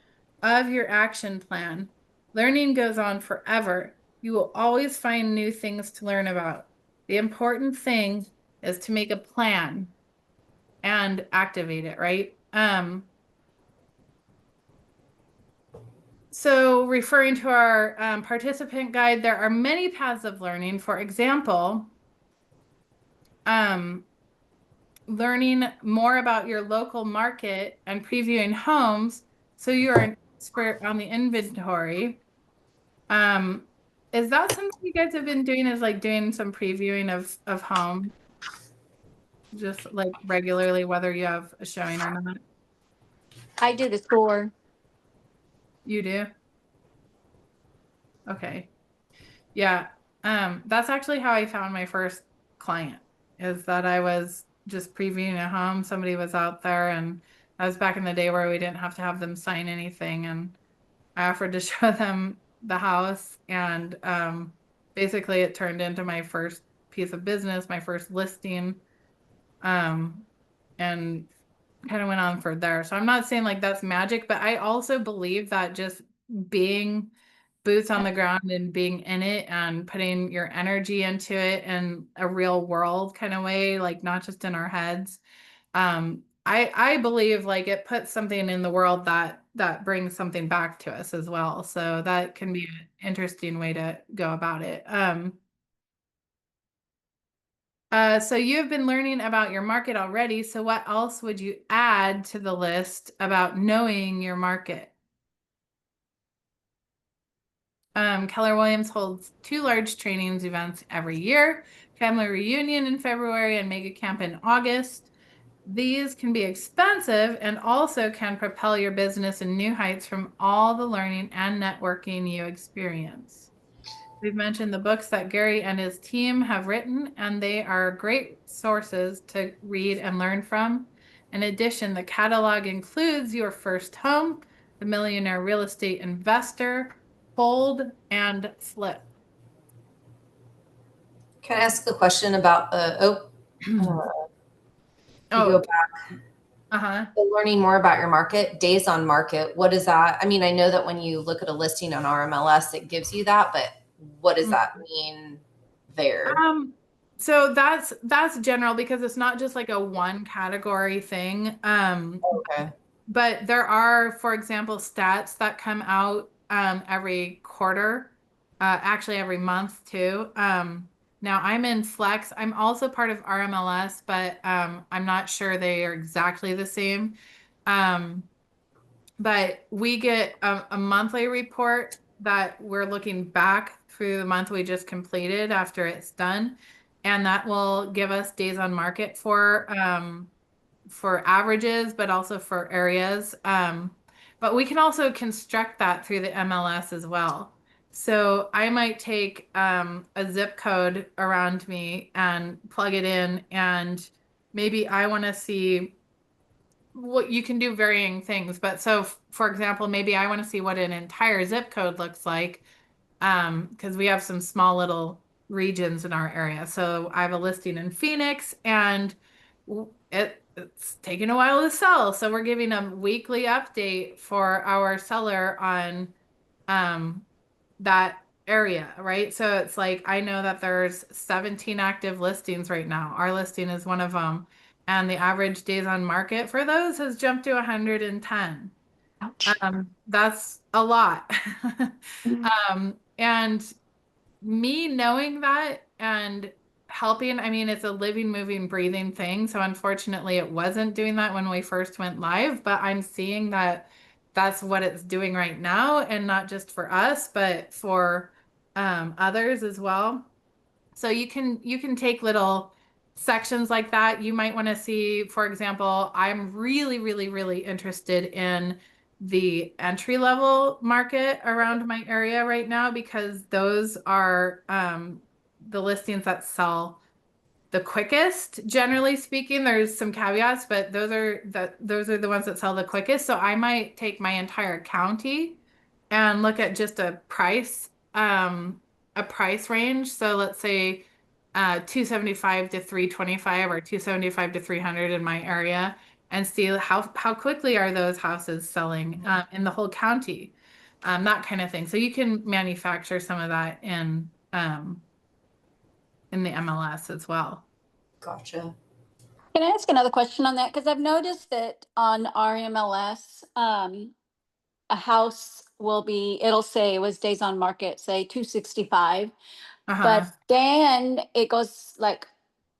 of your action plan. Learning goes on forever. You will always find new things to learn about. The important thing is to make a plan and activate it, right? So referring to our participant guide, there are many paths of learning. For example, learning more about your local market and previewing homes so you're an expert on the inventory. Is that something you guys have been doing, is like doing some previewing of home? Just like regularly, whether you have a showing or not? I do the tour. You do? Okay. Yeah. That's actually how I found my first client, is that I was just previewing a home. Somebody was out there, and that was back in the day where we didn't have to have them sign anything. And I offered to show them the house, and basically it turned into my first piece of business, my first listing, and kind of went on for there. So I'm not saying like that's magic, but I also believe that just being boots on the ground and being in it and putting your energy into it in a real world kind of way, like not just in our heads. I believe like it puts something in the world that brings something back to us as well. So that can be an interesting way to go about it. So you've been learning about your market already. So what else would you add to the list about knowing your market? Keller Williams holds 2 large trainings events every year, Family Reunion in February and Mega Camp in August. These can be expensive and also can propel your business in new heights from all the learning and networking you experience. We've mentioned the books that Gary and his team have written, and they are great sources to read and learn from. In addition, the catalog includes Your First Home, The Millionaire Real Estate Investor, Hold, and Flip. Can I ask a question about the go back? So learning more about your market, days on market. What is that? I mean, I know that when you look at a listing on RMLS, it gives you that, but what does that mean there? So that's general because it's not just like a one category thing. Okay. But there are, for example, stats that come out every quarter, actually every month too. Now I'm in Flex. I'm also part of RMLS, but I'm not sure they are exactly the same. But we get a monthly report that we're looking back through the month we just completed after it's done. And that will give us days on market for averages, but also for areas. But we can also construct that through the MLS as well. So I might take a zip code around me and plug it in, and maybe I want to see what you can do varying things. But so, for example, maybe I want to see what an entire zip code looks like, because we have some small little regions in our area. So I have a listing in Phoenix, and it's taking a while to sell. So we're giving a weekly update for our seller on that area, right? So it's like, I know that there's 17 active listings right now. Our listing is one of them. And the average days on market for those has jumped to 110. Ouch. That's a lot. Mhm. And me knowing that and helping, I mean, it's a living, moving, breathing thing. So unfortunately, it wasn't doing that when we first went live, but I'm seeing that that's what it's doing right now, and not just for us, but for others as well. So you can take little sections like that. You might want to see, for example, I'm really, really, really interested in the entry level market around my area right now, because those are the listings that sell the quickest. Generally speaking, there's some caveats, but those are the ones that sell the quickest. So I might take my entire county and look at just a price range. So let's say 275 to 325 or 275 to 300 in my area, and see how quickly are those houses selling in the whole county, that kind of thing. So you can manufacture some of that in the MLS as well. Gotcha. Can I ask another question on that? Because I've noticed that on our MLS, a house will be, it'll say it was days on market, say 265, Uh-huh. but then it goes like,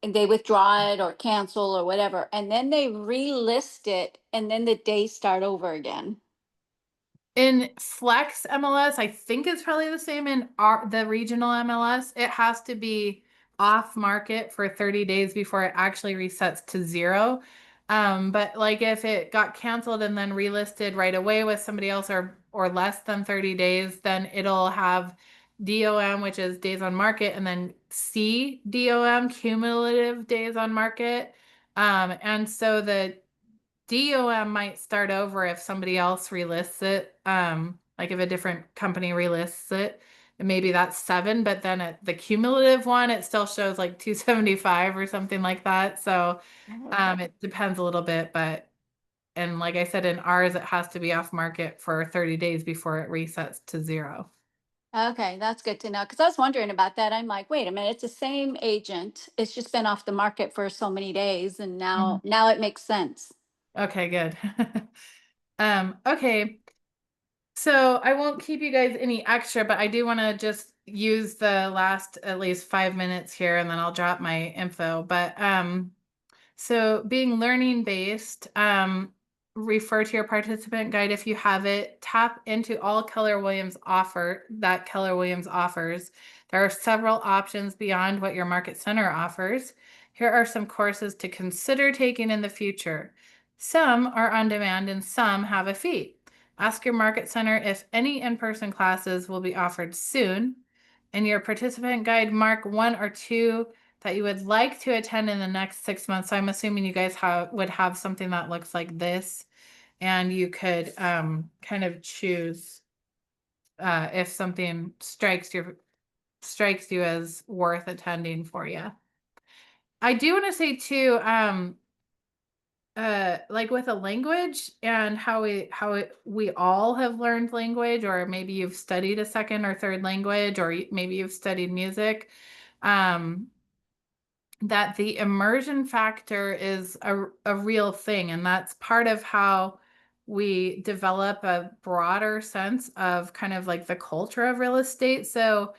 and they withdraw it or cancel or whatever, and then they relist it, and then the days start over again. In Flex MLS, I think it's probably the same in the regional MLS. It has to be off market for 30 days before it actually resets to 0. But like if it got canceled and then relisted right away with somebody else, or less than 30 days, then it'll have DOM, which is days on market, and then CDOM, cumulative days on market. And so the DOM might start over if somebody else relists it. Like if a different company relists it, and maybe that's 7, but then at the cumulative one, it still shows like 275 or something like that. So it depends a little bit, and like I said, in ours, it has to be off market for 30 days before it resets to 0. Okay, that's good to know, because I was wondering about that. I'm like, wait a minute, it's the same agent. It's just been off the market for so many days, and now it makes sense. Okay, good. Okay. So I won't keep you guys any extra, but I do want to just use the last at least 5 minutes here, and then I'll drop my info. But so being learning based, refer to your participant guide if you have it. Tap into all Keller Williams offers. There are several options beyond what your market center offers. Here are some courses to consider taking in the future. Some are on demand and some have a fee. Ask your market center if any in-person classes will be offered soon. In your participant guide, mark 1 or 2 that you would like to attend in the next 6 months. So I'm assuming you guys would have something that looks like this, and you could kind of choose if something strikes you as worth attending for you. I do want to say too, like with a language and how we all have learned language, or maybe you've studied a second or third language, or maybe you've studied music, that the immersion factor is a real thing. And that's part of how we develop a broader sense of kind of like the culture of real estate. So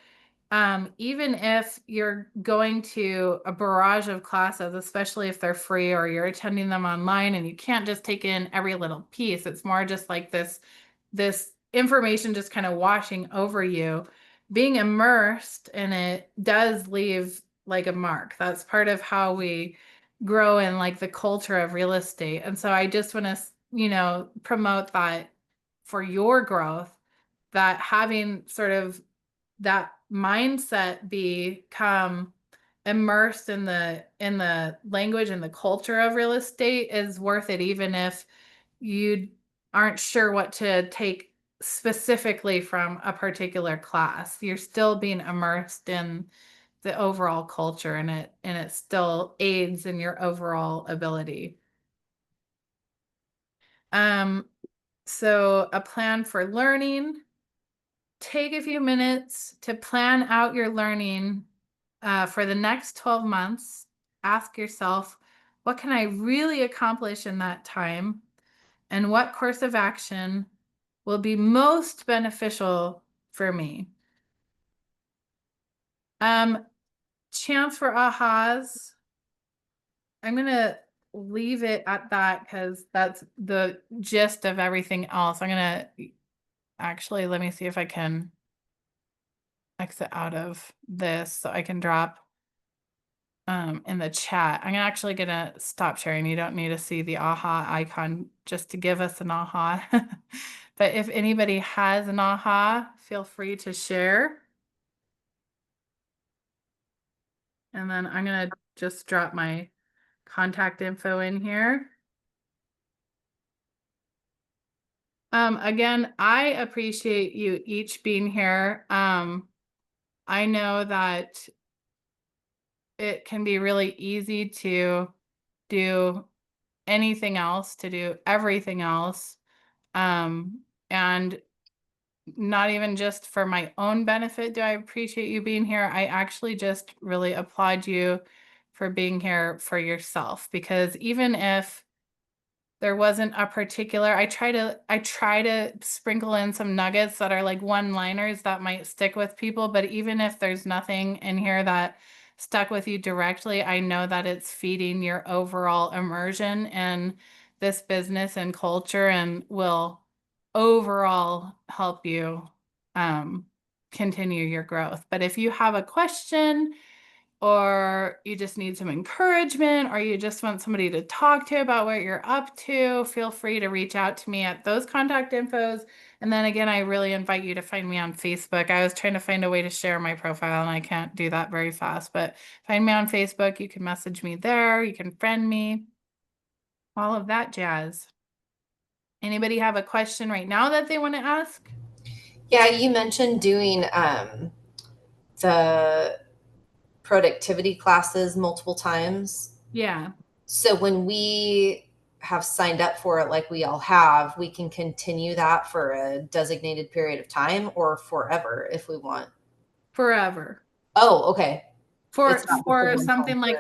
even if you're going to a barrage of classes, especially if they're free or you're attending them online and you can't just take in every little piece, it's more just like this information just kind of washing over you. Being immersed in it does leave like a mark. That's part of how we grow in like the culture of real estate. And so I just want to, promote that for your growth, that having sort of that mindset become immersed in the language and the culture of real estate is worth it, even if you aren't sure what to take specifically from a particular class. You're still being immersed in the overall culture, and it still aids in your overall ability. So a plan for learning. take a few minutes to plan out your learning for the next 12 months. Ask yourself, what can I really accomplish in that time? And what course of action will be most beneficial for me? Chance for ahas. I'm going to leave it at that because that's the gist of everything else. I'm going to actually, let me see if I can exit out of this so I can drop in the chat. I'm actually gonna stop sharing. You don't need to see the aha icon just to give us an aha. But if anybody has an aha, feel free to share. And then I'm gonna just drop my contact info in here. Again, I appreciate you each being here. I know that it can be really easy to do anything else, to do everything else. And not even just for my own benefit do I appreciate you being here. I actually just really applaud you for being here for yourself, because even if there wasn't a particular, I try to sprinkle in some nuggets that are like one-liners that might stick with people, but even if there's nothing in here that stuck with you directly, I know that it's feeding your overall immersion in this business and culture and will overall help you continue your growth. But if you have a question, or you just need some encouragement, or you just want somebody to talk to about what you're up to, feel free to reach out to me at those contact infos. And then again, I really invite you to find me on Facebook. I was trying to find a way to share my profile and I can't do that very fast, but find me on Facebook. You can message me there. You can friend me, all of that jazz. Anybody have a question right now that they want to ask? Yeah, you mentioned doing the productivity classes multiple times. Yeah. So when we have signed up for it, like we all have, we can continue that for a designated period of time or forever if we want. Forever. Oh, okay. For It's not just a something one-time like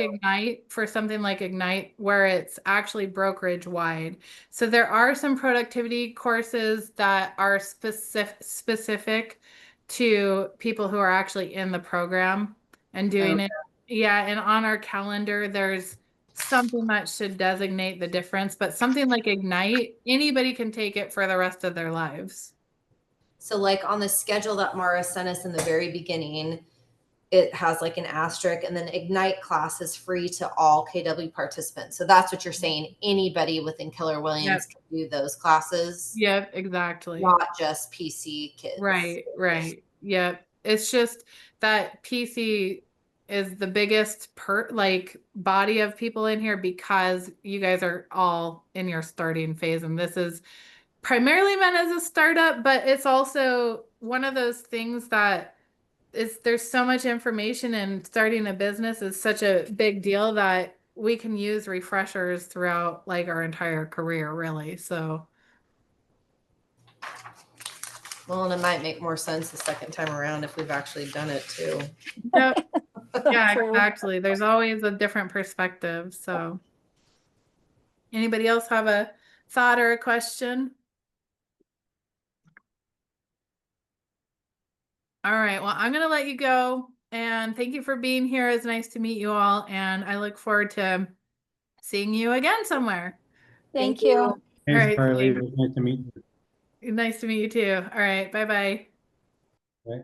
through. Ignite, where it's actually brokerage wide. So there are some productivity courses that are specific to people who are actually in the program and doing Okay. it. Yeah, and on our calendar, there's something that should designate the difference, but something like Ignite, anybody can take it for the rest of their lives. So like on the schedule that Mara sent us in the very beginning, it has like an asterisk, and then Ignite class is free to all KW participants. So that's what you're saying. Anybody within Keller Williams can do those classes. Yep, exactly. Not just PC kids. Right. Yep. It's just that PC is the biggest body of people in here because you guys are all in your starting phase, and this is primarily meant as a startup, but it's also one of those things that there's so much information, and starting a business is such a big deal that we can use refreshers throughout like our entire career, really. So Well, and it might make more sense the second time around if we've actually done it too. yep. Yeah, exactly. There's always a different perspective. So anybody else have a thought or a question? All right. Well, I'm going to let you go. And thank you for being here. It's nice to meet you all. And I look forward to seeing you again somewhere. Thank you. Thanks, right, Carly. thanks. It was nice to meet you. Nice to meet you too. All right. Bye-bye. Bye.